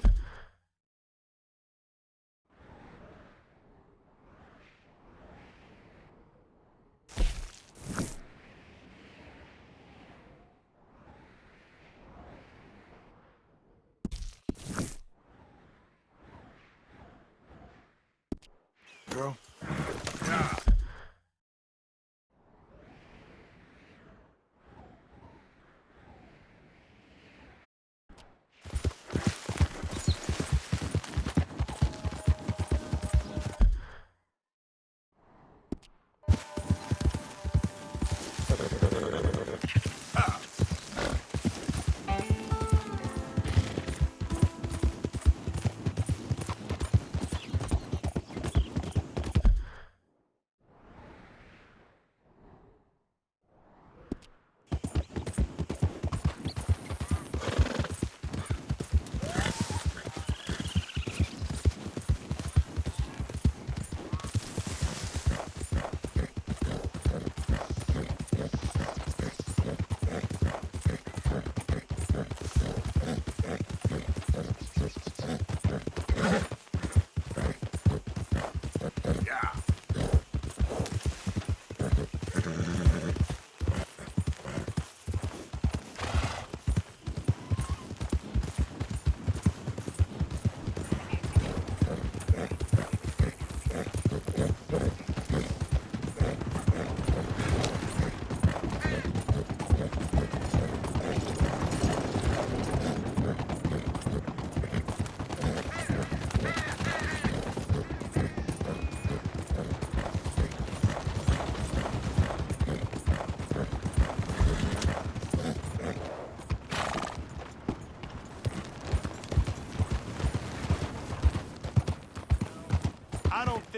Girl? Yeah.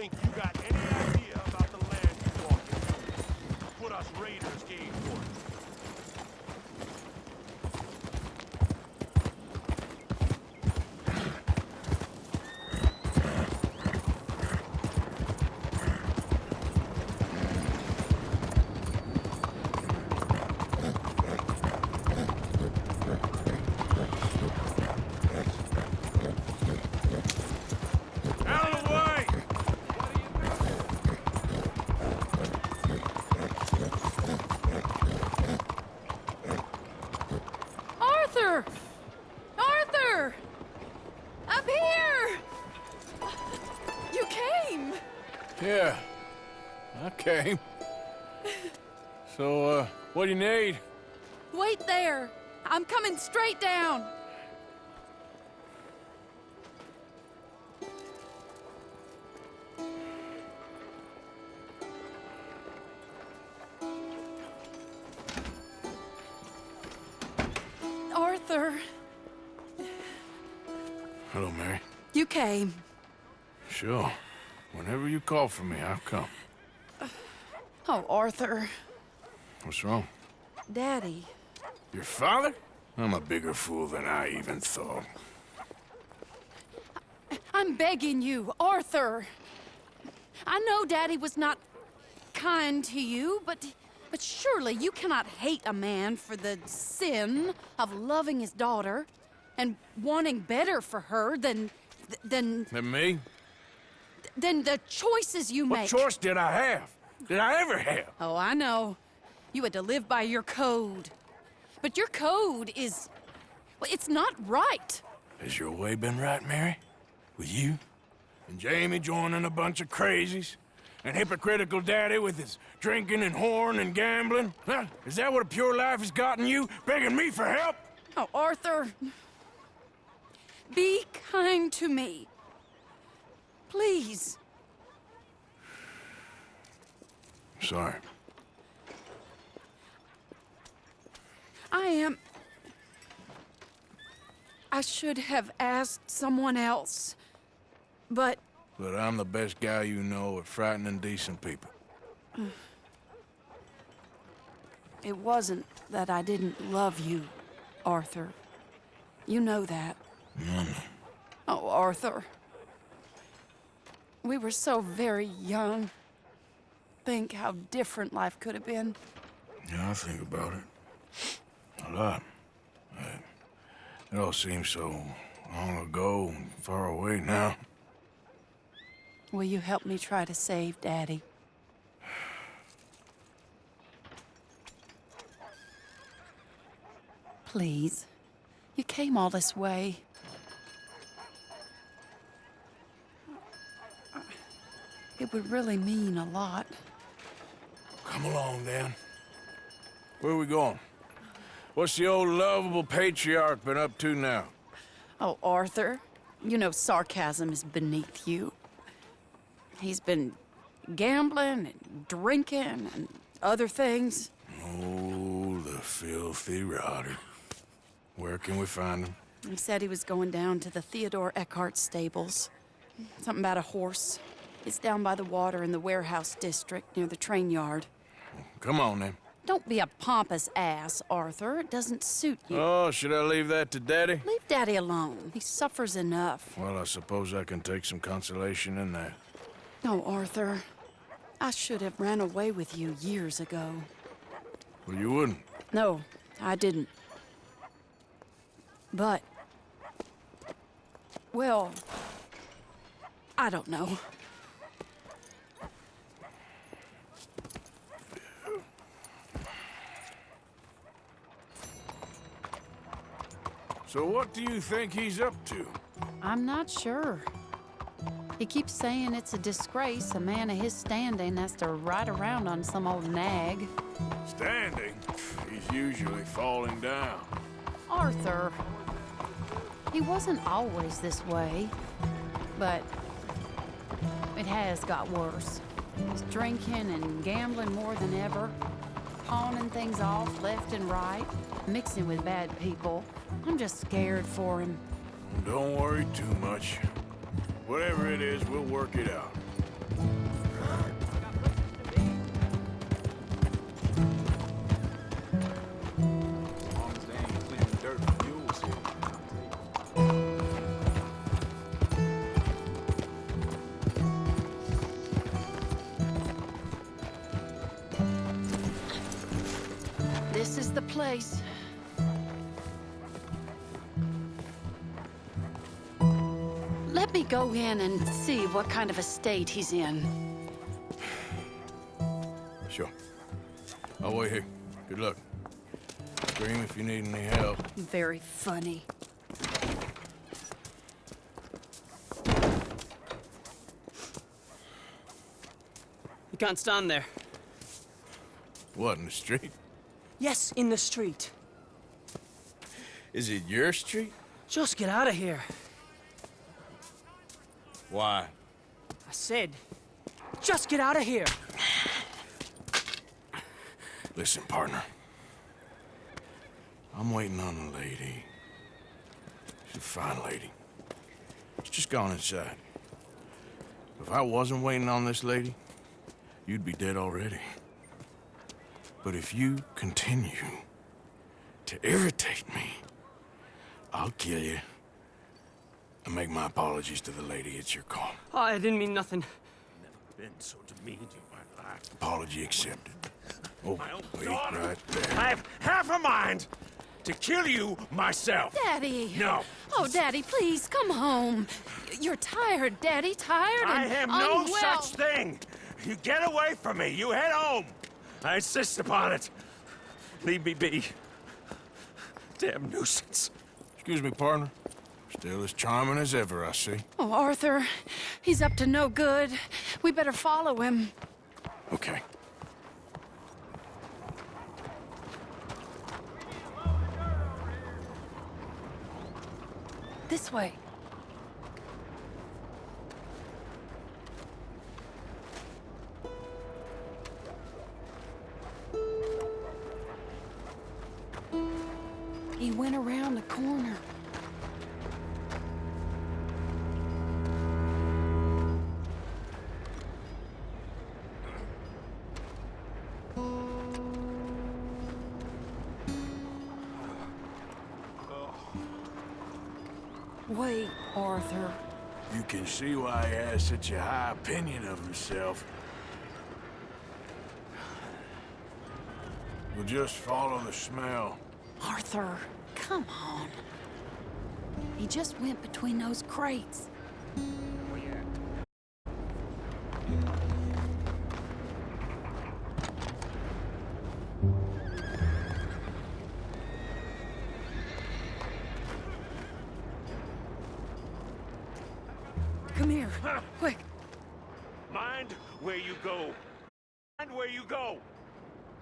think you got any idea about the land you walk into? Put us raiders game for it. Out of the way! Arthur! Arthur! Up here! You came! Yeah, I came. So, what do you need? Wait there! I'm coming straight down! Arthur, Hello, Mary. you came. Sure. Whenever you call for me, I'll come. Oh, Arthur. What's wrong? Daddy. Your father? I'm a bigger fool than I even thought. I'm begging you, Arthur. I know Daddy was not kind to you, but surely you cannot hate a man for the sin of loving his daughter and wanting better for her than And me? the choices you What make. choice did I have? Did I ever have? Oh, I know. You had to live by your code. But your code is... well, it's not right. Has your way been right, Mary? With you? And Jamie joining a bunch of crazies? And hypocritical daddy with his drinking and whoring and gambling? Huh? Is that what a pure life has gotten you? Begging me for help? Oh, Arthur. Be kind to me. Please. Sorry. I should have asked someone else. But But I'm the best guy you know at frightening decent people. it wasn't that I didn't love you, Arthur. You know that. Oh, Arthur. We were so very young. Think how different life could have been. Yeah, I think about it. A lot. It all seems so long ago and far away now. Will you help me try to save Daddy? Please. You came all this way. It would really mean a lot. Come along, then. Where are we going? What's the old lovable patriarch been up to now? Oh, Arthur, you know sarcasm is beneath you. He's been gambling and drinking and other things. Oh, the filthy rotter. Where can we find him? He said he was going down to the Theodore Eckhart stables. Something about a horse. It's down by the water in the warehouse district near the train yard. Come on, then. Don't be a pompous ass, Arthur. It doesn't suit you. Oh, should I leave that to Daddy? Leave Daddy alone. He suffers enough. Well, I suppose I can take some consolation in that. No, Arthur. I should have ran away with you years ago. Well, you wouldn't. No, I didn't. But... well... I don't know. So what do you think he's up to? I'm not sure. He keeps saying it's a disgrace a man of his standing has to ride around on some old nag. Standing? He's usually falling down. Arthur. He wasn't always this way, but it has got worse. He's drinking and gambling more than ever, pawning things off left and right, mixing with bad people. I'm just scared for him. Don't worry too much. Whatever it is, we'll work it out. As long as they ain't cleaning dirt for mules here, I'll take it. This is the place. Let me go in and see what kind of a state he's in. Sure. I'll wait here. Good luck. Scream if you need any help. Very funny. You can't stand there. What, in the street? Yes, in the street. Is it your street? Just get out of here. Why? I said, just get out of here. Listen, partner. I'm waiting on a lady. She's a fine lady. She's just gone inside. If I wasn't waiting on this lady, you'd be dead already. But if you continue to irritate me, I'll kill you and make my apologies to the lady. It's your call. Oh, I didn't mean nothing. Been so demeaned in my life. Apology accepted. Oh, wait daughter. right there. I have half a mind to kill you myself. Daddy! No. Oh, Daddy, please, come home. You're tired, Daddy, tired I and am no unwell. such thing. You get away from me. You head home. I insist upon it. Leave me be. Damn nuisance. Excuse me, partner. Still as charming as ever, I see. Oh, Arthur, he's up to no good. We better follow him. Okay. This way. He went around the corner. Wait, Arthur. You can see why he has such a high opinion of himself. We'll just follow the smell. Arthur, come on. He just went between those crates. Come here, quick. Mind where you go. Mind where you go.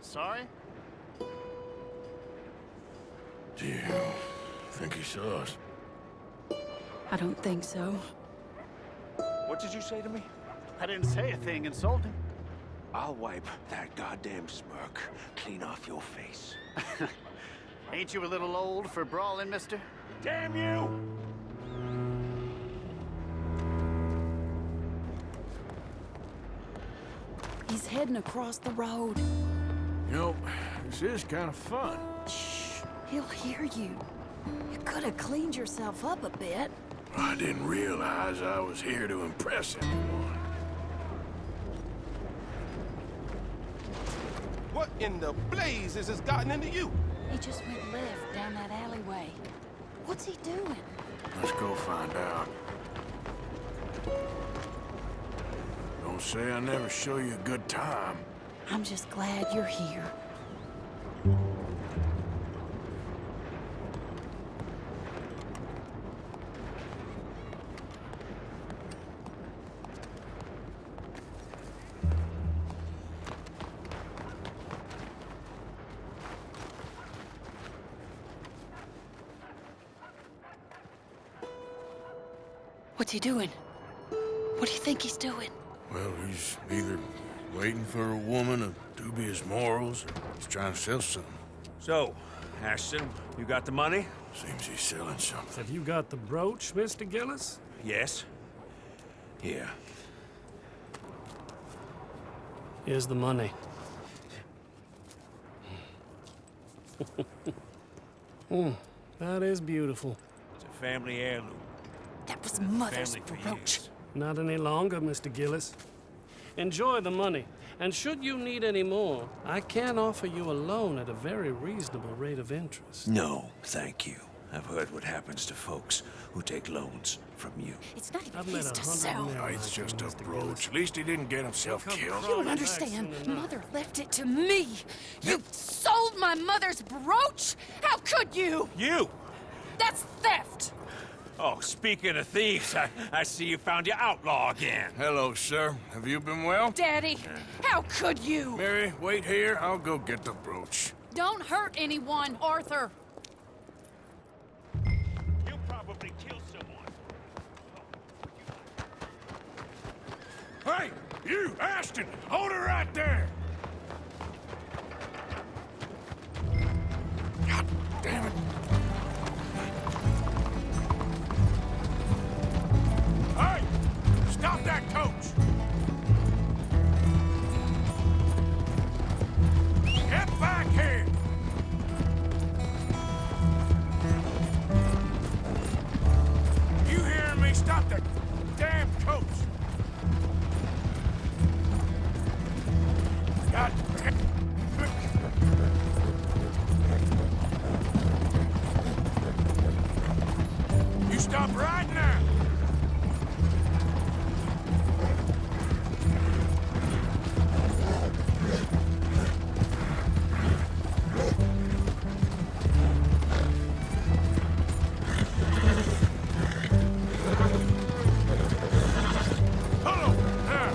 Sorry? Do you think he saw us? I don't think so. What did you say to me? I didn't say a thing insulting. I'll wipe that goddamn smirk clean off your face. Ain't you a little old for brawling, mister? Damn you! He's heading across the road. You know, this is kind of fun. Shh, he'll hear you. You could have cleaned yourself up a bit. I didn't realize I was here to impress anyone. What in the blazes has gotten into you? He just went left down that alleyway. What's he doing? Let's go find out. Don't say I never show you a good time. I'm just glad you're here. What's he doing? What do you think he's doing? Well, he's either waiting for a woman of dubious morals or he's trying to sell something. So, Ashton, you got the money? Seems he's selling something. Have you got the brooch, Mr. Gillis? Yes. Here. Here's the money. That is beautiful. It's a family heirloom. That was Mother's Family for brooch. years. Not any longer, Mr. Gillis. Enjoy the money, and should you need any more, I can offer you a loan at a very reasonable rate of interest. No, thank you. I've heard what happens to folks who take loans from you. It's not even I've made his to 100 sell. million. No, it's just a brooch. At least he didn't get himself killed. You don't understand. Mother left it to me. You sold my mother's brooch? How could you? You! That's theft. Oh, speaking of thieves, I see you found your outlaw again. Hello, sir. Have you been well? Daddy, how could you? Mary, wait here. I'll go get the brooch. Don't hurt anyone, Arthur. You'll probably kill someone. Hey, you, Ashton! Hold her right there! God damn it. Hey! Stop that coach! Get back here! You hearing me? Stop that damn coach! God damn it. You stop right now! Hold on, now!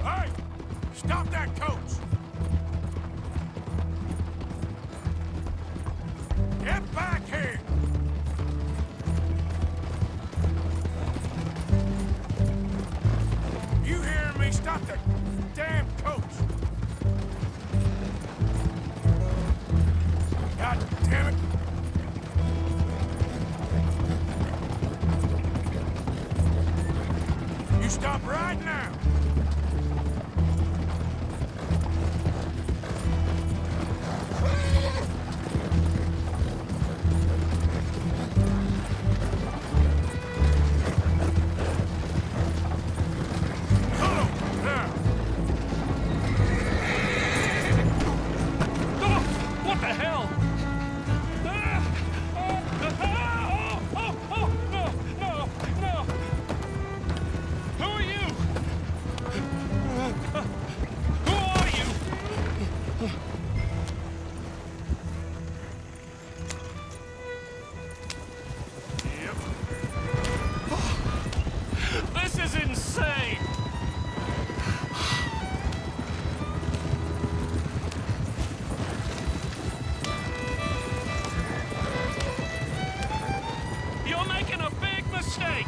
Hey! Stop that coach! Get back here! You hearing me? Stop that damn coach! God damn it! You stop right now! What the hell? No! Who are you? Who are you? This is insane! You're making a big mistake!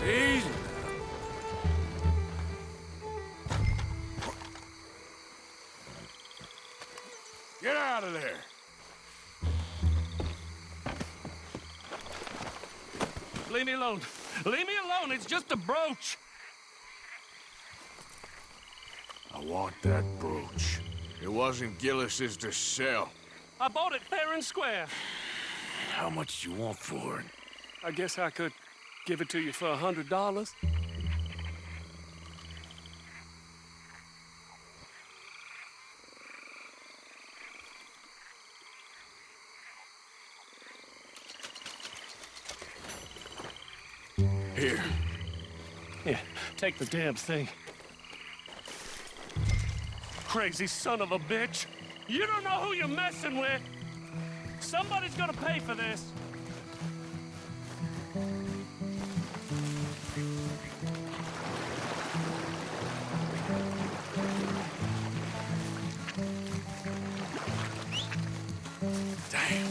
Easy. Get out of there! Leave me alone. Leave me alone. It's just a brooch. I want that brooch. It wasn't Gillis's to sell. I bought it fair and square. How much do you want for it? I guess I could give it to you for $100. Here. Yeah, take the damn thing. Crazy son of a bitch. You don't know who you're messing with. Somebody's gonna pay for this. Damn.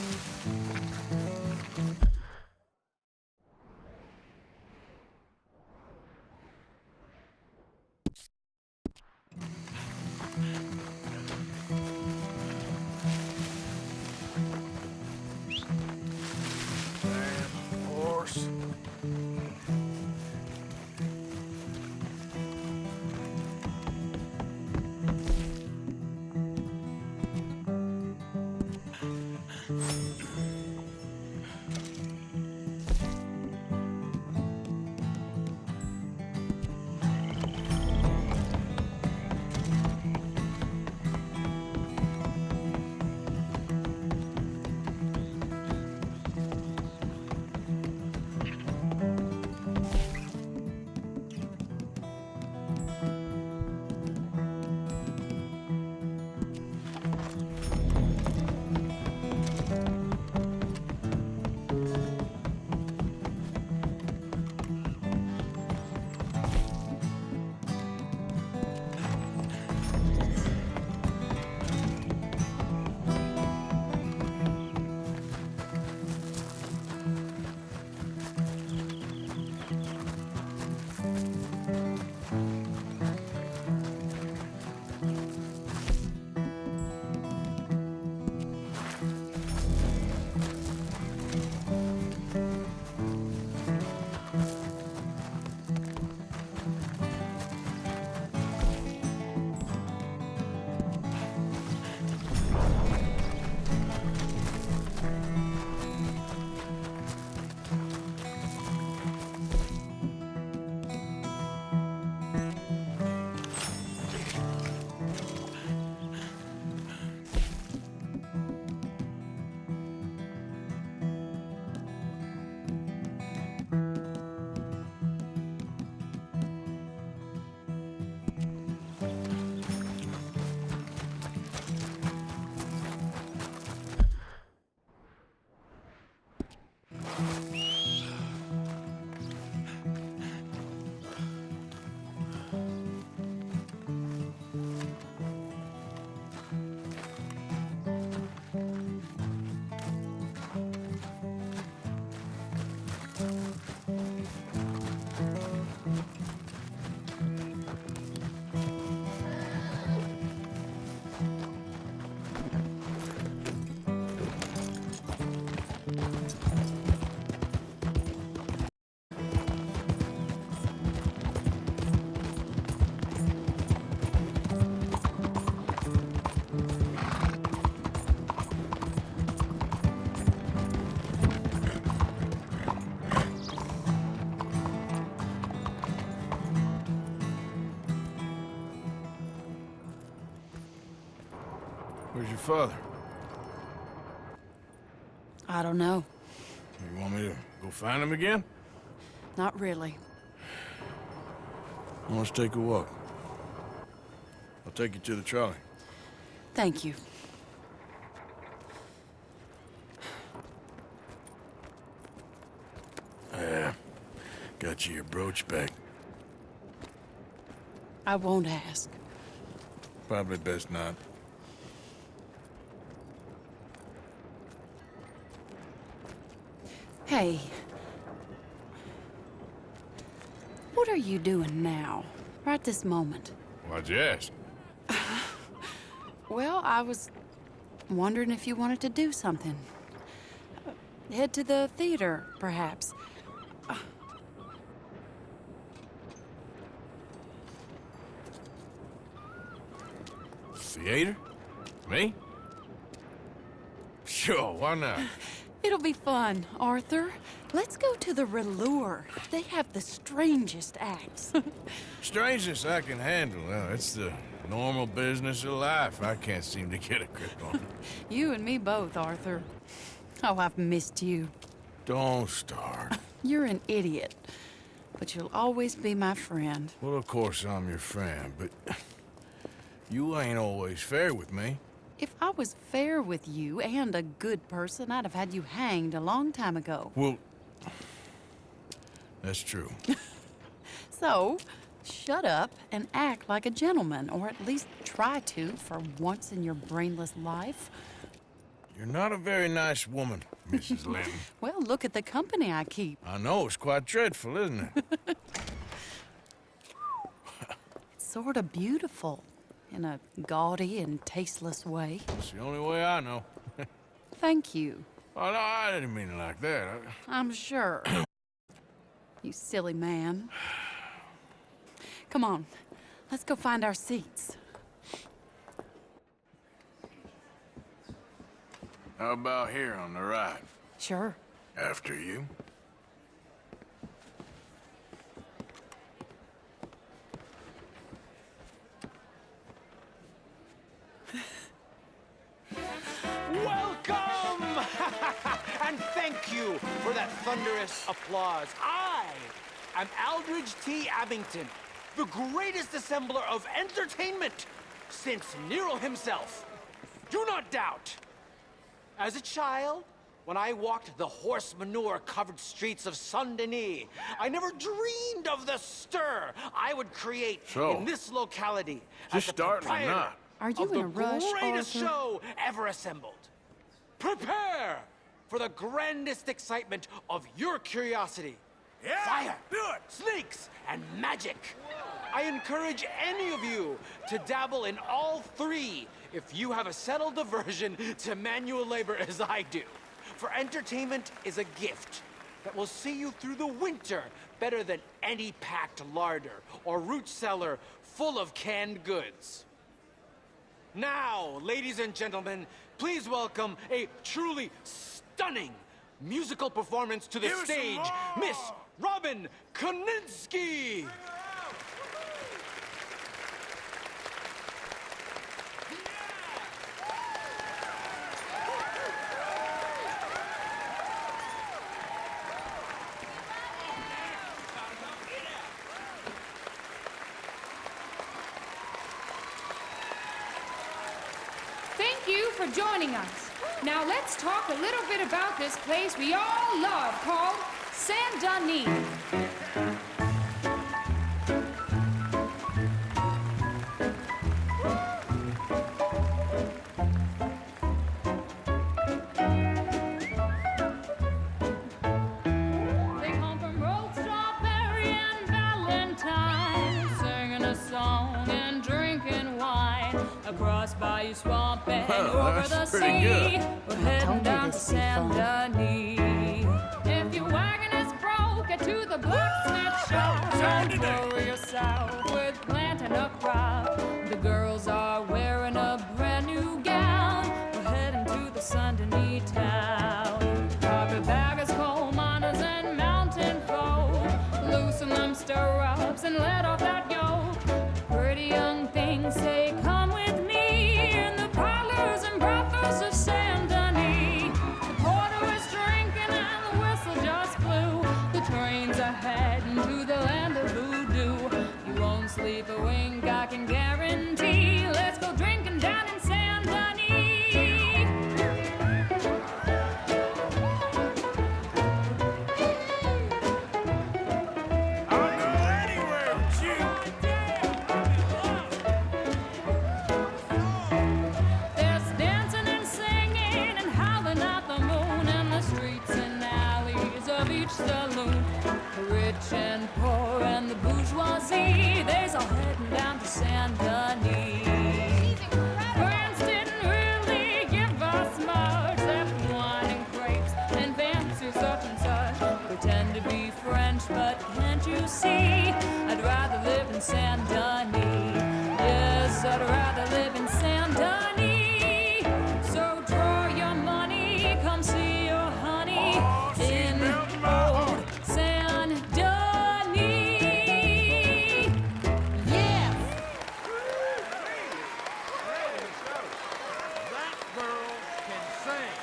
Where's your father? I don't know. You want me to go find him again? Not really. Let's take a walk. I'll take you to the trolley. Thank you. Got you your brooch back. I won't ask. Probably best not. Hey. What are you doing now? Right this moment? Why'd you ask? Well, I was wondering if you wanted to do something. Head to the theater, perhaps. Theater? Me? Sure, why not? It'll be fun, Arthur. Let's go to the Relure. They have the strangest acts. Strangeness I can handle. It's the normal business of life. I can't seem to get a grip on. You and me both, Arthur. Oh, I've missed you. Don't start. You're an idiot, but you'll always be my friend. Well, of course I'm your friend, but you ain't always fair with me. If I was fair with you and a good person, I'd have had you hanged a long time ago. Well, that's true. So, shut up and act like a gentleman, or at least try to for once in your brainless life. You're not a very nice woman, Mrs. Linton. Well, look at the company I keep. I know, it's quite dreadful, isn't it? It's sort of beautiful, in a gaudy and tasteless way. It's the only way I know. Thank you. Oh, no, I didn't mean it like that. I'm sure. You silly man. Come on, let's go find our seats. How about here on the right? Sure. After you. Welcome! And thank you for that thunderous applause. I am Aldridge T. Abington, the greatest assembler of entertainment since Nero himself. Do not doubt. As a child, when I walked the horse manure-covered streets of Saint-Denis, I never dreamed of the stir I would create in this locality as the starting or proprietor not? Are you of in the a rush, greatest Arthur? show ever assembled. Prepare for the grandest excitement of your curiosity. Fire, snakes, and magic. I encourage any of you to dabble in all three if you have a settled aversion to manual labor as I do. For entertainment is a gift that will see you through the winter better than any packed larder or root cellar full of canned goods. Now, ladies and gentlemen, please welcome a truly stunning musical performance to the stage, Miss Robin Koninsky. Thank you for joining us. Now let's talk a little bit about this place we all love called Saint-Denis. They come from Road, Strawberry, and Valentine, singing a song and drinking wine across Bayou Swamp and over the that's pretty sea. good. We're I heading told you down to this'd be fun. Saint-Denis. If your wagon is broke, get to the blacksmith shop and blow yourself with planting a crop. The girls are wearing a brand new gown. We're heading to the Saint-Denis town. Carpetbaggers, coal miners, and mountain folk, loosen them stirrups and let off that yoke. Pretty young things say, come with me in the parlors and Keep a wink, I can guarantee. Let's go drinking down in San Denis. I'll go anywhere with you. There's dancing and singing and howling at the moon in the streets and alleys of each saloon. The rich and poor and the bourgeoisie, they's all heading down to San Denis. France didn't really give us much, except wine and grapes and fancy such and such. Pretend to be French, but can't you see? I'd rather live in San Denis. Yes, I'd rather live in San Denis. So draw your money, come see your honey in old San Denis. Yeah. That girl can sing.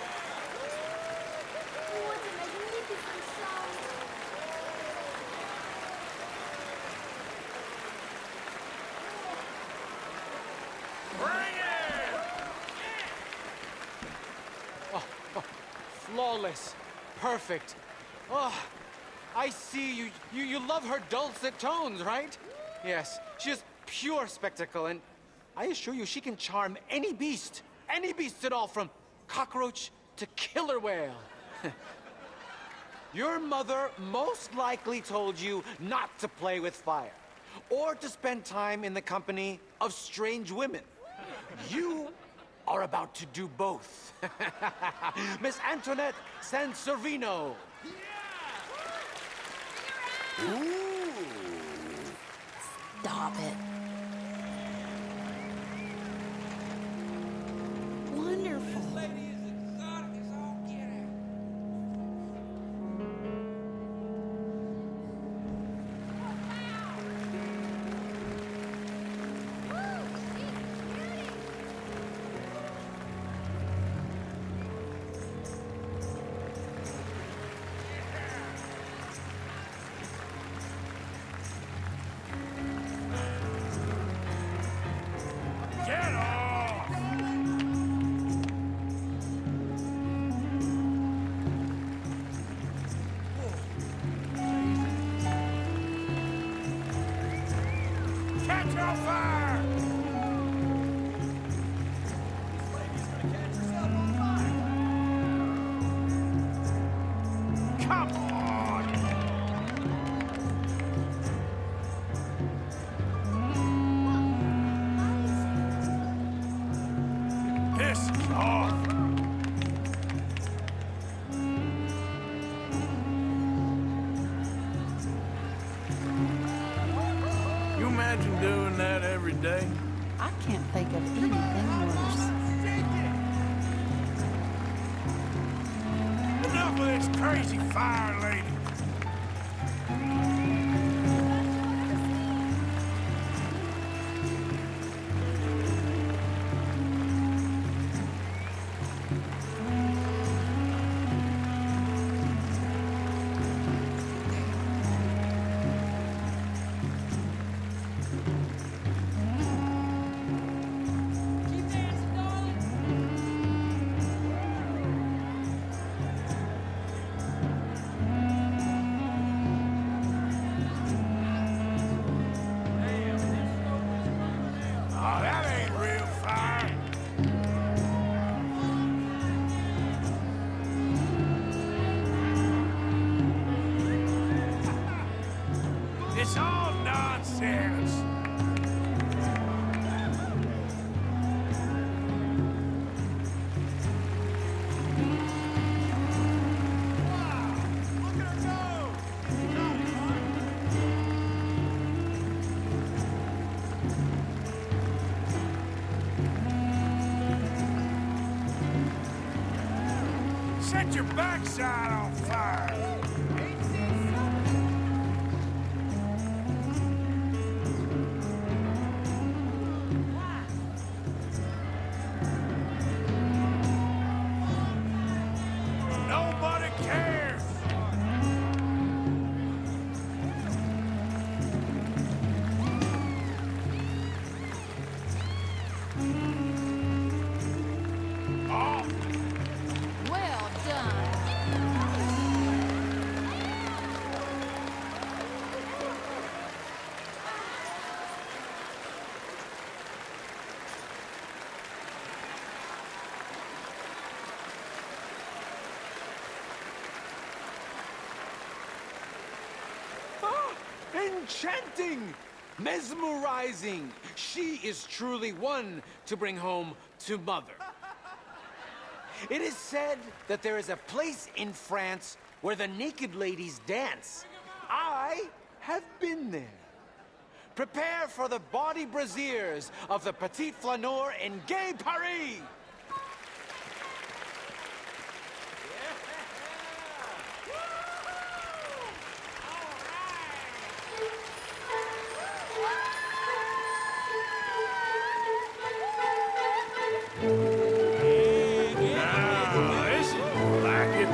Flawless. Perfect. Oh, I see you. You love her dulcet tones, right? Yes, she is pure spectacle, and I assure you she can charm any beast at all, from cockroach to killer whale. Your mother most likely told you not to play with fire, or to spend time in the company of strange women. You are about to do both. Miss Antoinette Sanservino. Stop it. Wonderful. Get off! Catch on fire! Come on! This is awful. You imagine doing that every day? I can't think of anything worse. Enough of this crazy fire lady. Oh, that ain't real fire. It's all nonsense. Set your backside on fire. Nobody cares. Enchanting! Mesmerizing! She is truly one to bring home to mother. It is said that there is a place in France where the naked ladies dance. I have been there. Prepare for the bawdy brassiers of the Petit Flaneur in Gay Paris! Now, this is like it.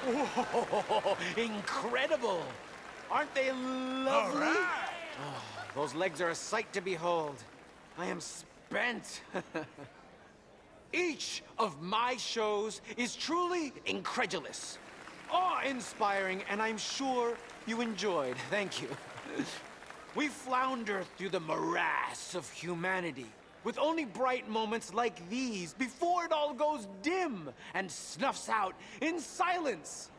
Whoa, incredible! Aren't they lovely? All right. Oh, those legs are a sight to behold. I am spent. Each of my shows is truly incredulous, awe-inspiring, and I'm sure you enjoyed. Thank you. We flounder through the morass of humanity, with only bright moments like these before it all goes dim and snuffs out in silence.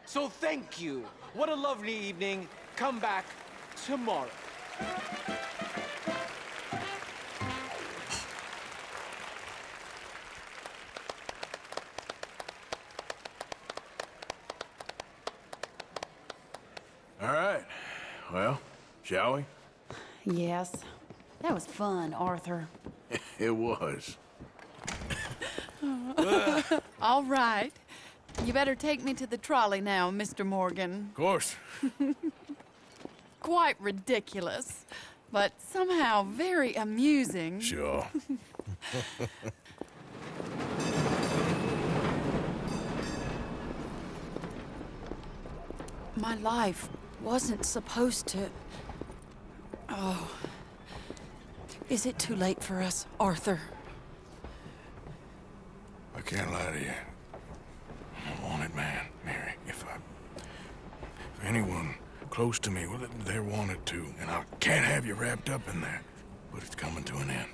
So thank you. What a lovely evening. Come back tomorrow. All right. Well, shall we? Yes. That was fun, Arthur. It was. All right. You better take me to the trolley now, Mr. Morgan. Of course. Quite ridiculous, but somehow very amusing. Sure. My life wasn't supposed to... Oh. Is it too late for us, Arthur? I can't lie to you. I'm a wanted man, Mary. If anyone close to me, well, they're wanted too, and I can't have you wrapped up in that. But it's coming to an end.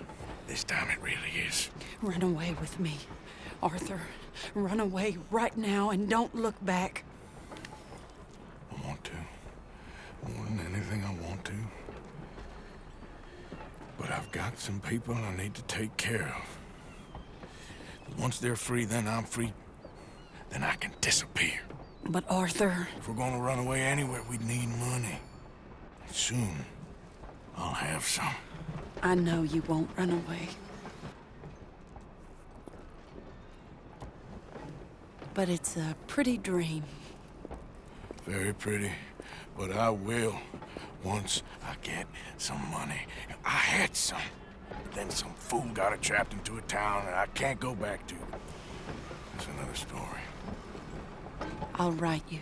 This time it really is. Run away with me, Arthur. Run away right now and don't look back. I want to. More than anything, I want to. But I've got some people I need to take care of. Once they're free, then I'm free. Then I can disappear. But Arthur... If we're gonna run away anywhere, we'd need money. Soon, I'll have some. I know you won't run away. But it's a pretty dream. Very pretty. But I will, once I get some money. I had some. But then some fool got it trapped into a town that I can't go back to. That's another story. I'll write you.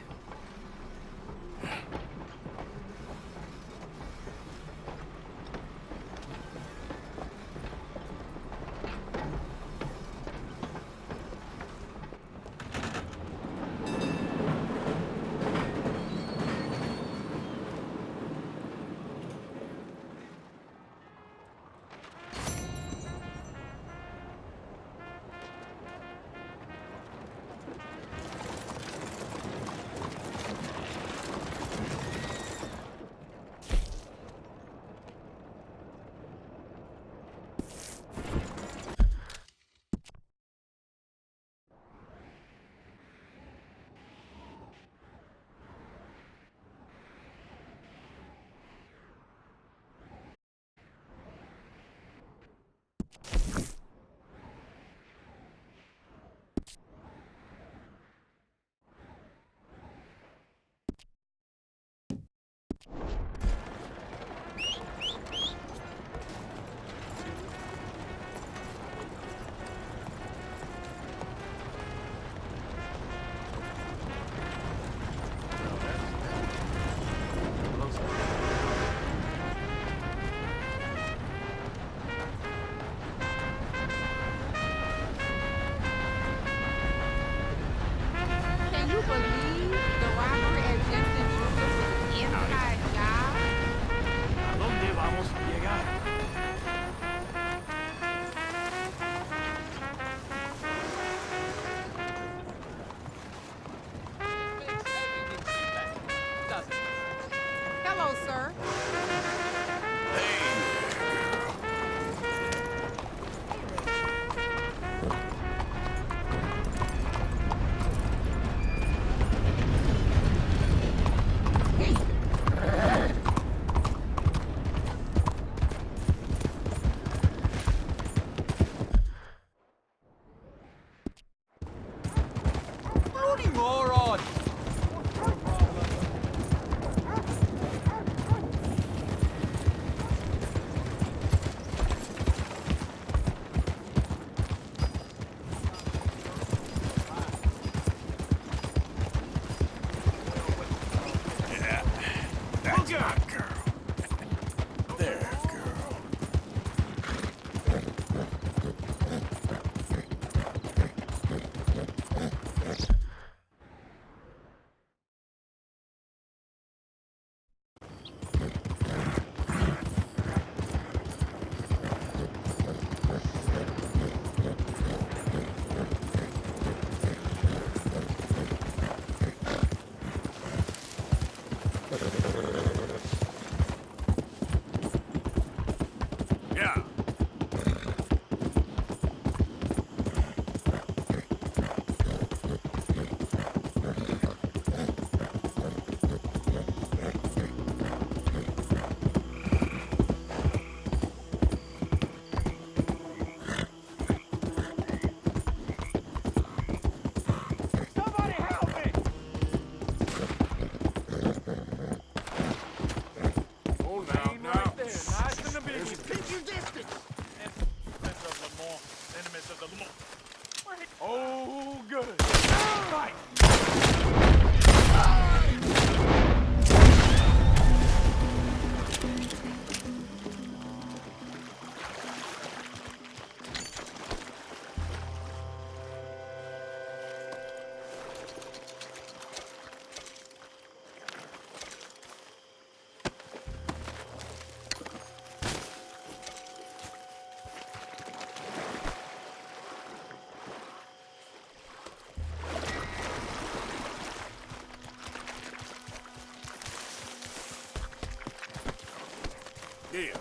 Here.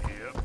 Yep.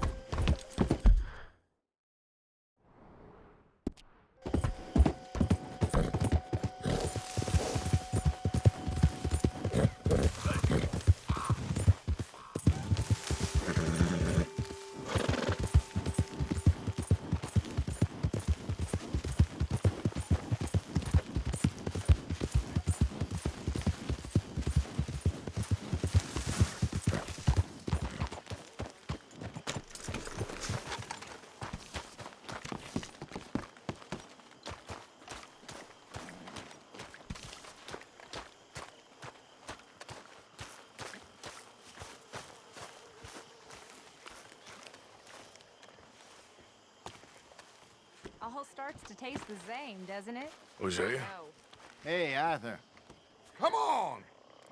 All starts to taste the same, doesn't it? Hosea? Hey, Arthur. Come on!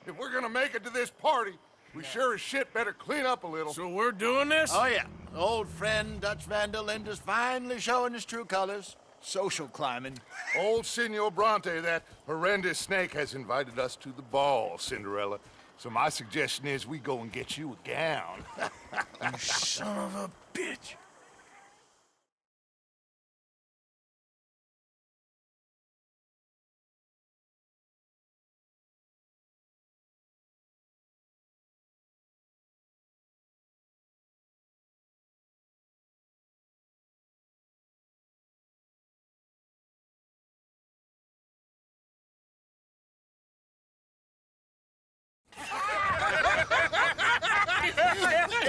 If we're gonna make it to this party, we sure as shit better clean up a little. So we're doing this? Oh, yeah. Old friend Dutch Van der Linde's finally showing his true colors. Social climbing. Old Senor Bronte, that horrendous snake, has invited us to the ball, Cinderella. So my suggestion is we go and get you a gown. You son of a bitch.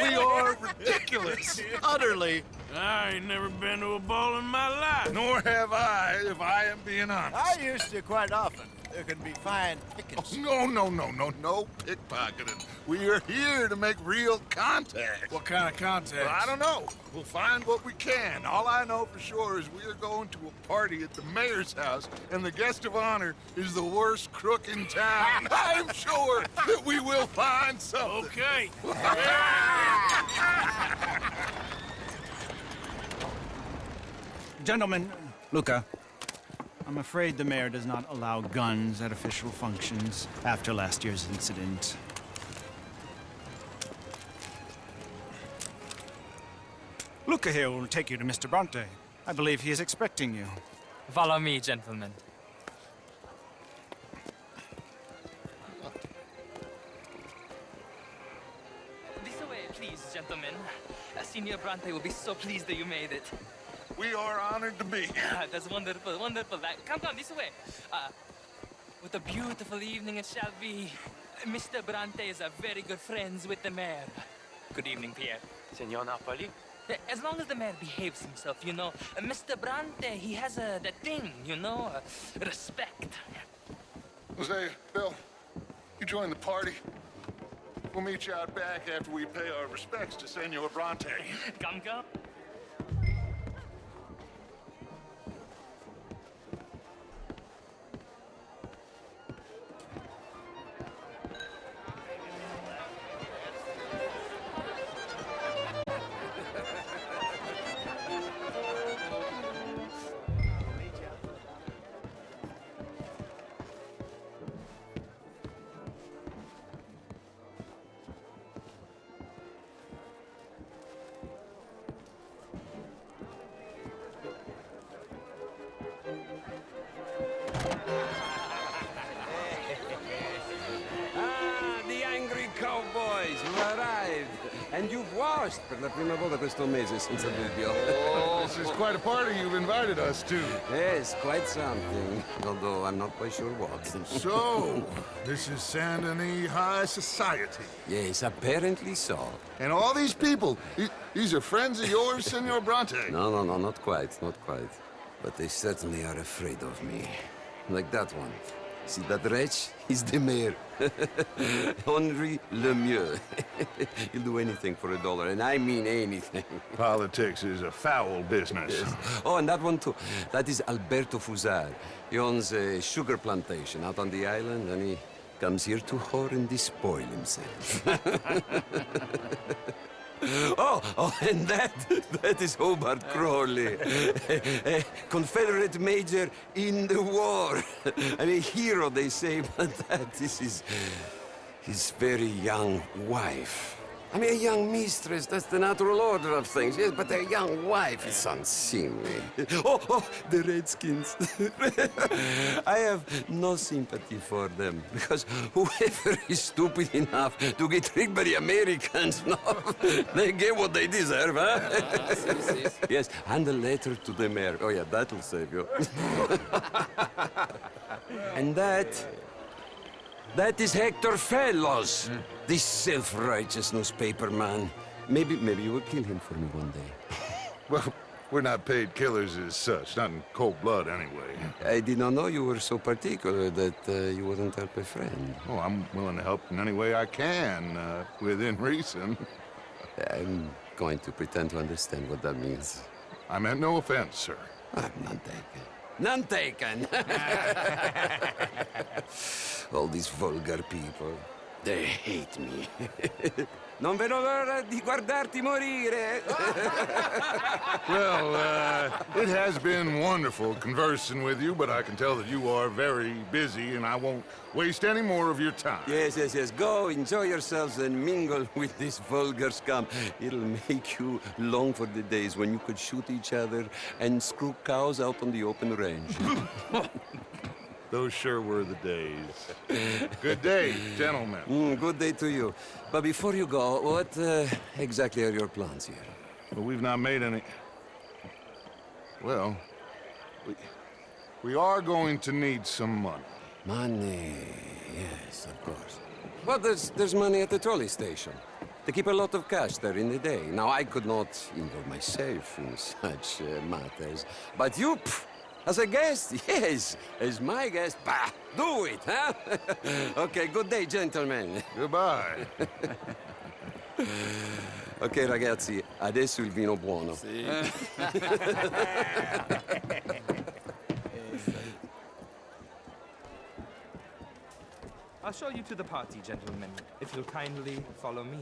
We are ridiculous. Utterly. I ain't never been to a ball in my life. Nor have I, if I am being honest. I used to quite often. There can be fine pickings. No pickpocketing. We are here to make real contact. What kind of contact? Well, I don't know. We'll find what we can. All I know for sure is we are going to a party at the mayor's house, and the guest of honor is the worst crook in town. I'm sure that we will find something. Okay. Gentlemen, Luca, I'm afraid the mayor does not allow guns at official functions after last year's incident. Luca here will take you to Mr. Bronte. I believe he is expecting you. Follow me, gentlemen. This way, please, gentlemen. Senor Bronte will be so pleased that you made it. We are honored to be here. That's wonderful, wonderful. Come, this way. What a beautiful evening it shall be. Mr. Bronte is very good friends with the mayor. Good evening, Pierre. Senor Napoli? As long as the mayor behaves himself, you know. Mr. Bronte, he has that thing, you know, respect. Hosea, Bill, you join the party. We'll meet you out back after we pay our respects to Senor Bronte. Come. The angry cowboys have arrived. And you've washed per la prima volta questo mese, senza dubbio. This is quite a party you've invited us to. Yes, quite something. Although I'm not quite sure what. So, this is Saint Denis High Society. Yes, apparently so. And all these people, these are friends of yours, Senor Bronte? No, not quite, not quite. But they certainly are afraid of me. Like that one. See that wretch? He's the mayor. Henri Lemieux. He'll do anything for $1, and I mean anything. Politics is a foul business. Yes. Oh, and that one too. That is Alberto Fusar. He owns a sugar plantation out on the island, and he comes here to whore and despoil himself. Oh, and that is Hobart Crawley, a Confederate major in the war. I mean, hero, they say, but this is his very young wife. I mean, a young mistress, that's the natural order of things, yes, but a young wife is unseemly. Oh, the Redskins. I have no sympathy for them, because whoever is stupid enough to get tricked by the Americans, no, they get what they deserve, huh? Yes, and a letter to the mayor. Oh, yeah, that'll save you. And that is Hector Fellows, this self-righteous newspaper man. Maybe you will kill him for me one day. Well, we're not paid killers as such, not in cold blood anyway. I did not know you were so particular that you wouldn't help a friend. Oh, I'm willing to help in any way I can, within reason. I'm going to pretend to understand what that means. I meant no offense, sir. None taken. None taken! All these vulgar people, they hate me. Non vedo l'ora di guardarti morire. Well, it has been wonderful conversing with you, but I can tell that you are very busy, and I won't waste any more of your time. Yes. Go, enjoy yourselves, and mingle with this vulgar scum. It'll make you long for the days when you could shoot each other and screw cows out on the open range. Those sure were the days. Good day, gentlemen. Good day to you. But before you go, what exactly are your plans here? Well, we've not made any... Well, we are going to need some money. Money, yes, of course. Well, there's money at the trolley station. They keep a lot of cash there in the day. Now, I could not involve myself in such matters. But you, as a guest, yes, as my guest, bah, do it, huh? Okay, good day, gentlemen. Goodbye. Ok, ragazzi, adesso il vino buono. Sì. I'll show you to the party, gentlemen, if you'll kindly follow me.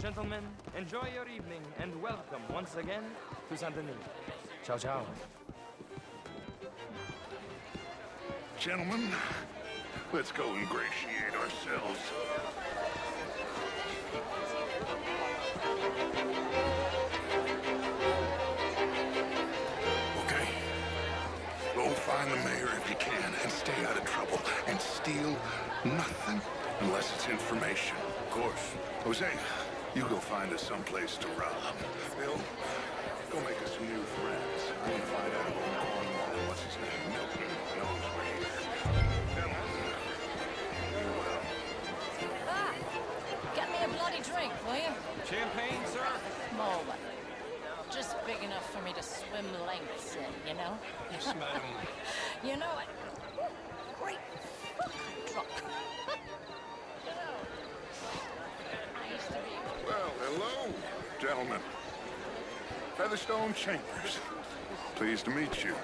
Gentlemen, enjoy your evening and welcome once again to Saint Denis. Ciao, ciao. Gentlemen, let's go ingratiate ourselves. Okay. Go find the mayor if you can and stay out of trouble. And steal nothing unless it's information. Of course. Jose, you go find us someplace to rob. Bill, go make us some new friends. I'm gonna find out about Cornwall. What's his name? Milton knows where he is. Get me a bloody drink, will you? Champagne, sir? Small one. Just big enough for me to swim lengths in, you know? Yes, madam. You know it. Great fucking drunk. You know, I used to be... Well, hello, gentlemen. Featherstone Chambers. Pleased to meet you.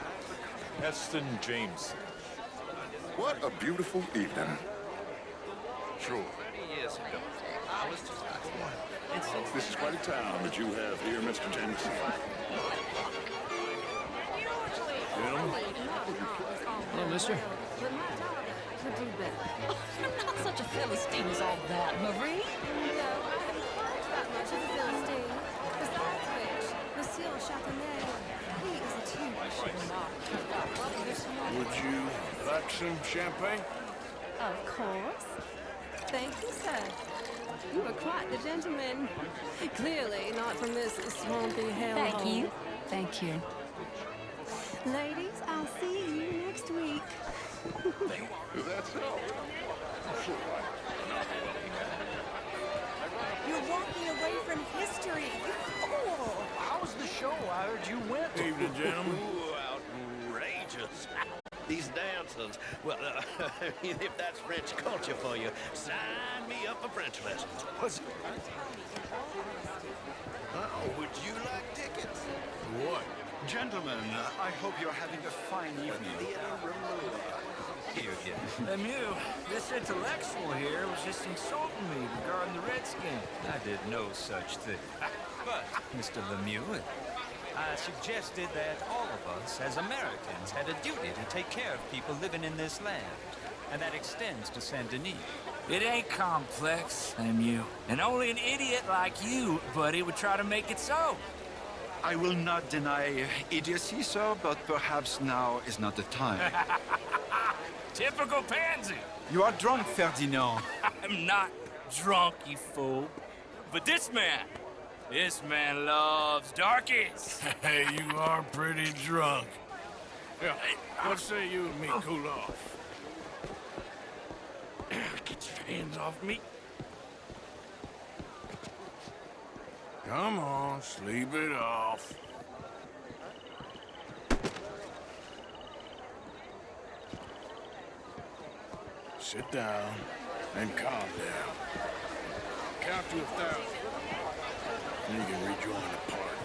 Heston James. What a beautiful evening. Sure. Years ago, I was just... This is quite a town that you have here, Mr. Jameson. Hello, mister. Could do better. I'm not such a Philistine as all that, Marie. No, I haven't heard that much of a Philistine. Besides which, Monsieur Châteauneuf, he is a too Would you like some champagne? Of course. Thank you, sir. You are quite the gentleman. Clearly not from this swampy hellhole. Thank you. Thank you. Ladies, I'll see you next week. Is that so? You're walking away from history, you fool! How was the show? I heard you went. Evening, gentlemen. Ooh, outrageous. These dancers, well, if that's French culture for you, sign me up for French lessons. Oh, would you like tickets? What? Gentlemen, I hope you're having a fine evening. Theater Roulette. Here again. Lemieux, this intellectual here was just insulting me regarding the Redskins. I did no such thing. But, Mr. Lemieux, I suggested that all of us, as Americans, had a duty to take care of people living in this land. And that extends to Saint Denis. It ain't complex, Lemieux. And only an idiot like you, buddy, would try to make it so. I will not deny idiocy, sir, but perhaps now is not the time. Typical pansy. You are drunk, Ferdinand. I'm not drunk, you fool. But this man loves darkies. Hey, you are pretty drunk. Yeah, what say you and me cool off? Get your hands off me. Come on, sleep it off. Sit down and calm down. Count to 1,000. You can rejoin the party.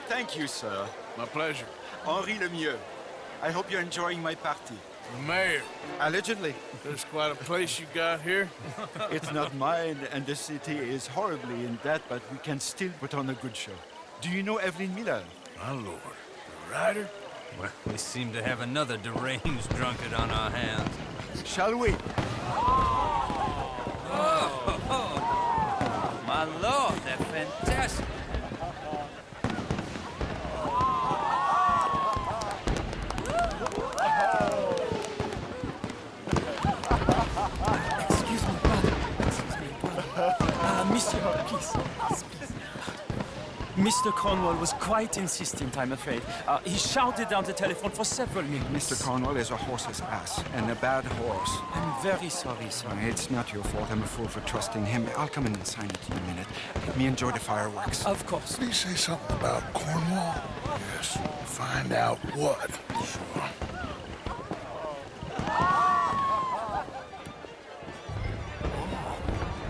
Thank you, sir. My pleasure. Henri Lemieux. I hope you're enjoying my party. The mayor. Allegedly. There's quite a place you got here. It's not mine, and the city is horribly in debt, but we can still put on a good show. Do you know Evelyn Miller? My lord. The writer? Well, we seem to have another deranged drunkard on our hands. Shall we? Oh, my lord, they're fantastic. Excuse me, brother. Monsieur, please. Mr. Cornwall was quite insistent, I'm afraid. He shouted down the telephone for several minutes. Mr. Cornwall is a horse's ass, and a bad horse. I'm very sorry, sir. It's not your fault. I'm a fool for trusting him. I'll come in and sign it in a minute. Let me enjoy the fireworks. Of course. Did he say something about Cornwall? Yes. Find out what. Sure.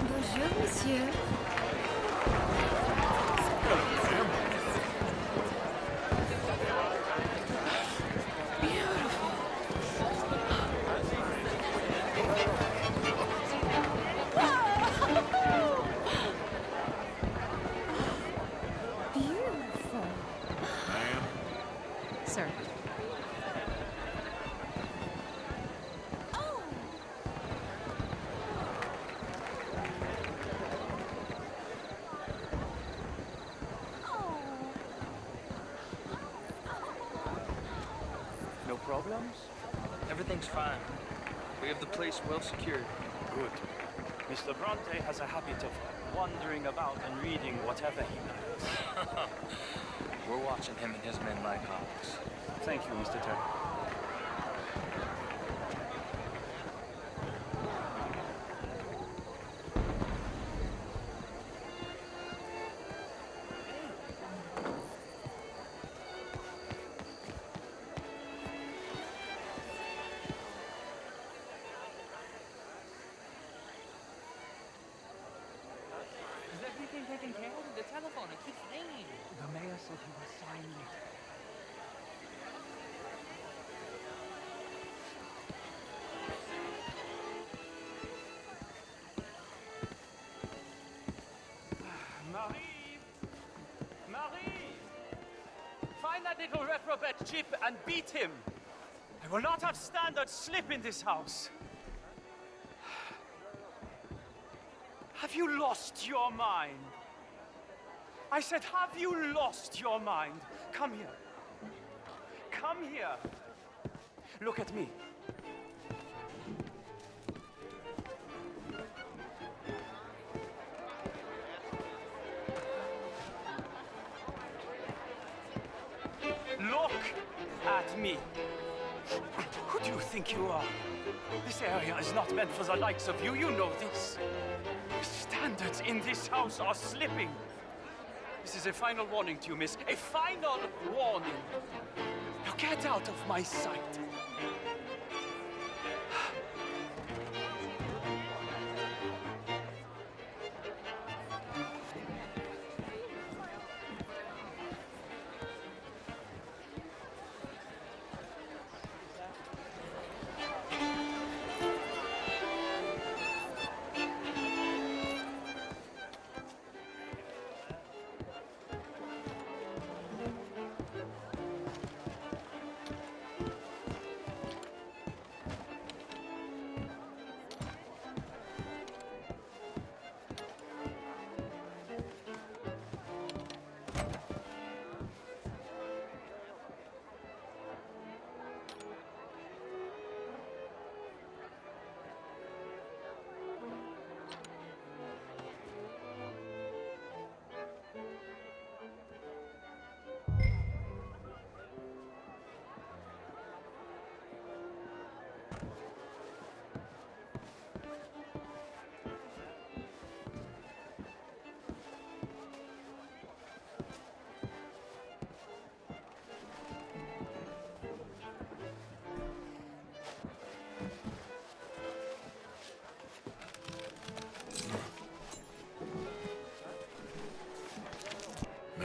Bonjour, monsieur. Beautiful. Ma'am? Sir. No problems? Everything's fine. We have the place well secured. Good. Mr. Bronte has a habit of wandering about and reading whatever he likes. We're watching him and his men like hawks. Thank you, Mr. Terry. Is everything taken care of? The telephone, it keeps ringing. The mayor said he was signing it. Marie! Marie! Find that little reprobate Chip and beat him. I will not have standard slip in this house. Have you lost your mind? I said, have you lost your mind? Come here. Come here. Look at me. Look at me. Who do you think you are? This area is not meant for the likes of you. You know this. The standards in this house are slipping. This is a final warning to you, miss. A final warning. Now get out of my sight.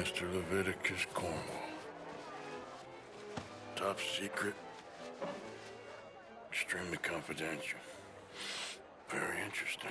Mr. Leviticus Cornwall. Top secret. Extremely confidential. Very interesting.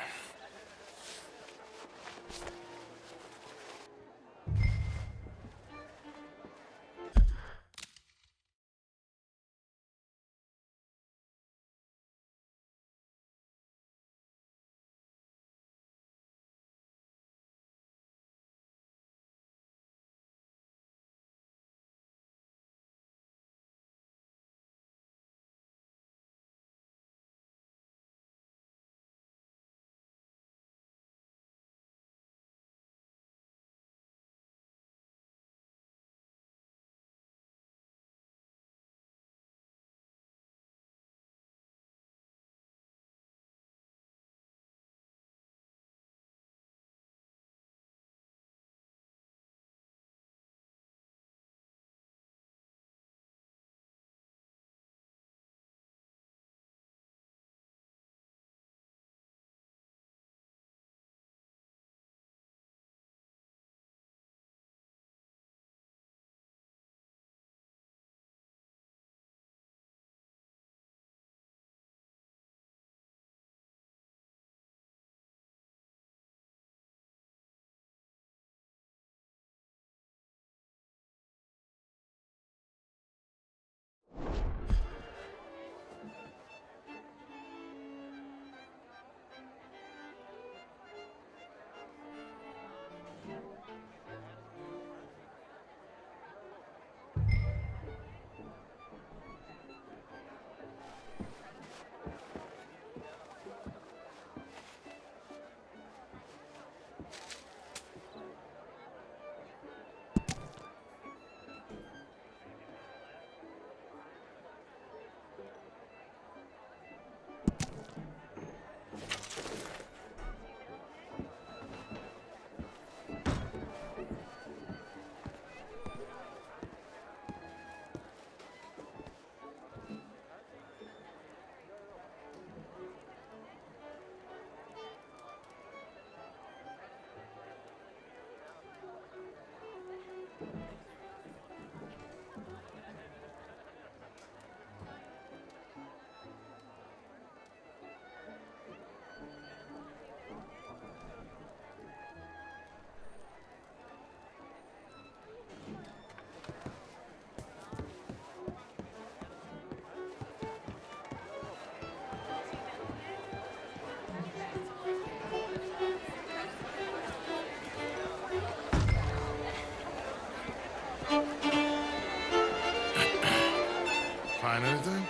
Find anything?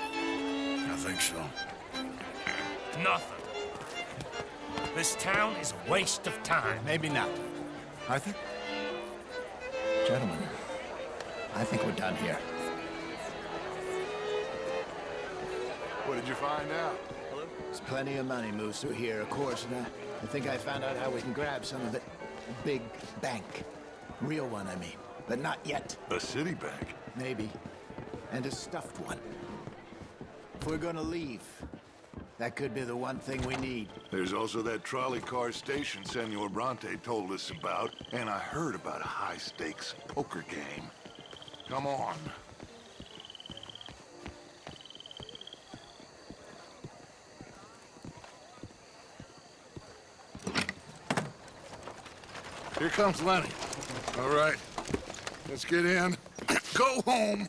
I think so. Nothing. This town is a waste of time. Maybe not. Arthur? Gentlemen, I think we're done here. What did you find out? There's plenty of money moves through here, of course, and I think I found out how we can grab some of it. A big bank. Real one, I mean. But not yet. A city bank? Maybe. And a stuffed one. If we're gonna leave, that could be the one thing we need. There's also that trolley car station Senor Bronte told us about, and I heard about a high-stakes poker game. Come on. Here comes Lenny. All right, let's get in. Go home.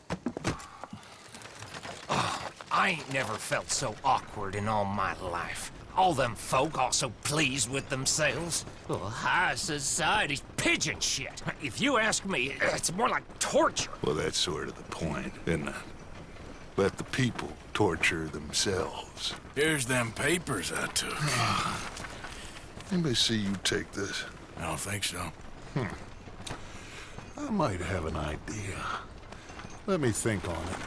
I ain't never felt so awkward in all my life. All them folk all so pleased with themselves. Oh, high society's pigeon shit. If you ask me, it's more like torture. Well, that's sort of the point, isn't it? Let the people torture themselves. Here's them papers I took. Anybody see you take this? I don't think so. I might have an idea. Let me think on it.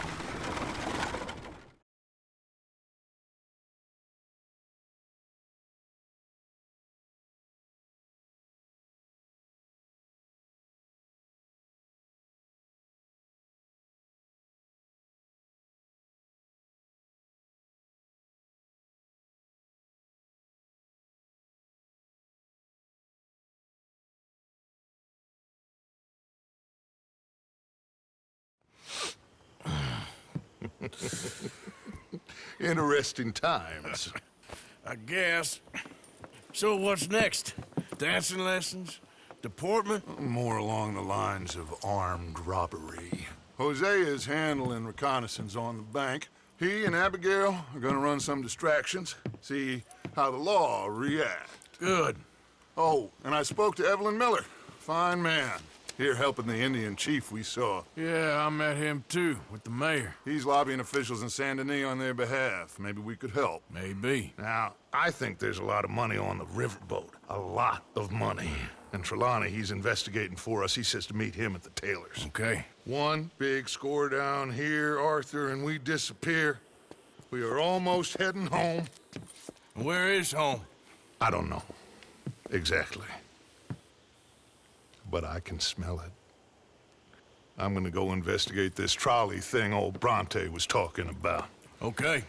Interesting times. I guess. So what's next? Dancing lessons? Deportment? More along the lines of armed robbery. Hosea is handling reconnaissance on the bank. He and Abigail are gonna run some distractions, see how the law reacts. Good. Oh, and I spoke to Evelyn Miller. Fine man. Here helping the Indian chief we saw. Yeah, I met him too, with the mayor. He's lobbying officials in Saint Denis on their behalf. Maybe we could help. Maybe. Now, I think there's a lot of money on the riverboat. A lot of money. And Trelawney, he's investigating for us. He says to meet him at the Taylor's. Okay. One big score down here, Arthur, and we disappear. We are almost heading home. Where is home? I don't know. Exactly. But I can smell it. I'm gonna go investigate this trolley thing old Bronte was talking about. Okay.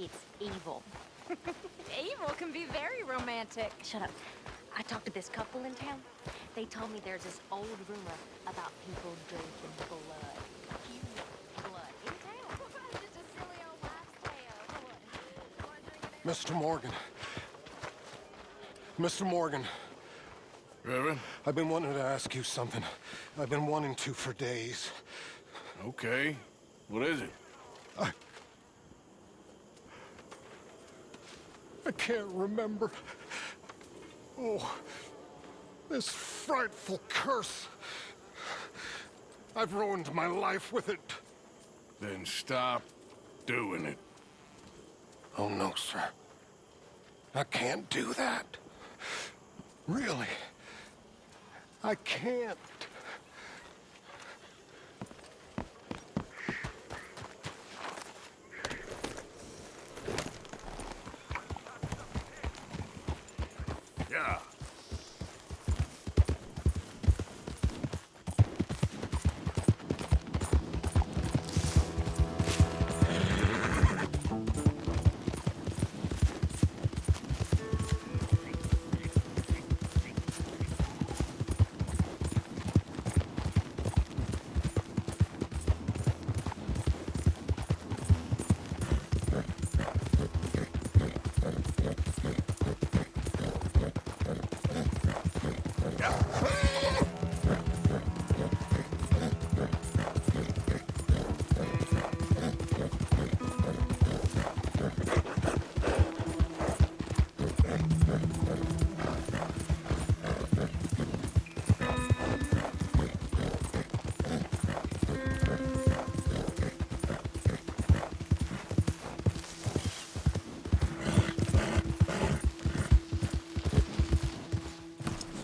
It's evil. Evil can be very romantic. Shut up. I talked to this couple in town. They told me there's this old rumor about people drinking blood. Human blood. In town. Just a silly old wives' tale. Mr. Morgan. Mr. Morgan. Reverend? I've been wanting to ask you something. I've been wanting to for days. Okay. What is it? I can't remember. Oh, this frightful curse. I've ruined my life with it. Then stop doing it. Oh, no, sir. I can't do that. Really. I can't. Yeah.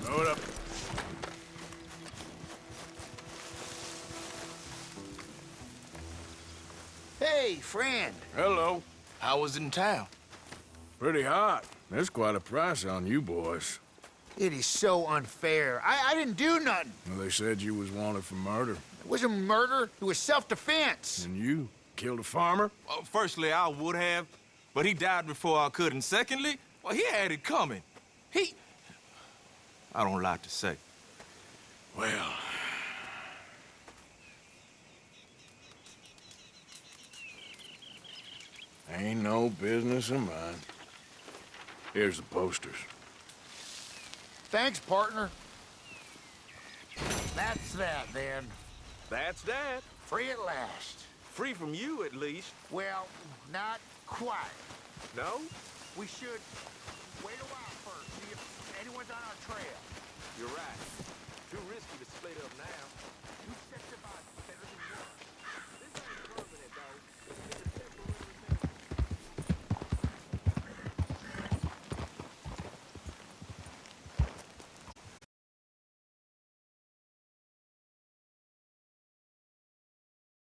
Slow it up. Hey, friend. Hello. How was in town? Pretty hot. That's quite a price on you boys. It is so unfair. I didn't do nothing. Well, they said you was wanted for murder. It wasn't murder. It was self-defense. And you killed a farmer? Well, firstly, I would have, but he died before I could. And secondly, well, he had it coming. I don't like to say. Well... ain't no business of mine. Here's the posters. Thanks, partner. That's that, then. That's that. Free at last. Free from you, at least. Well, not quite. No? We should wait a while first, see if anyone's on our trail. You're right. Too risky to split up now. You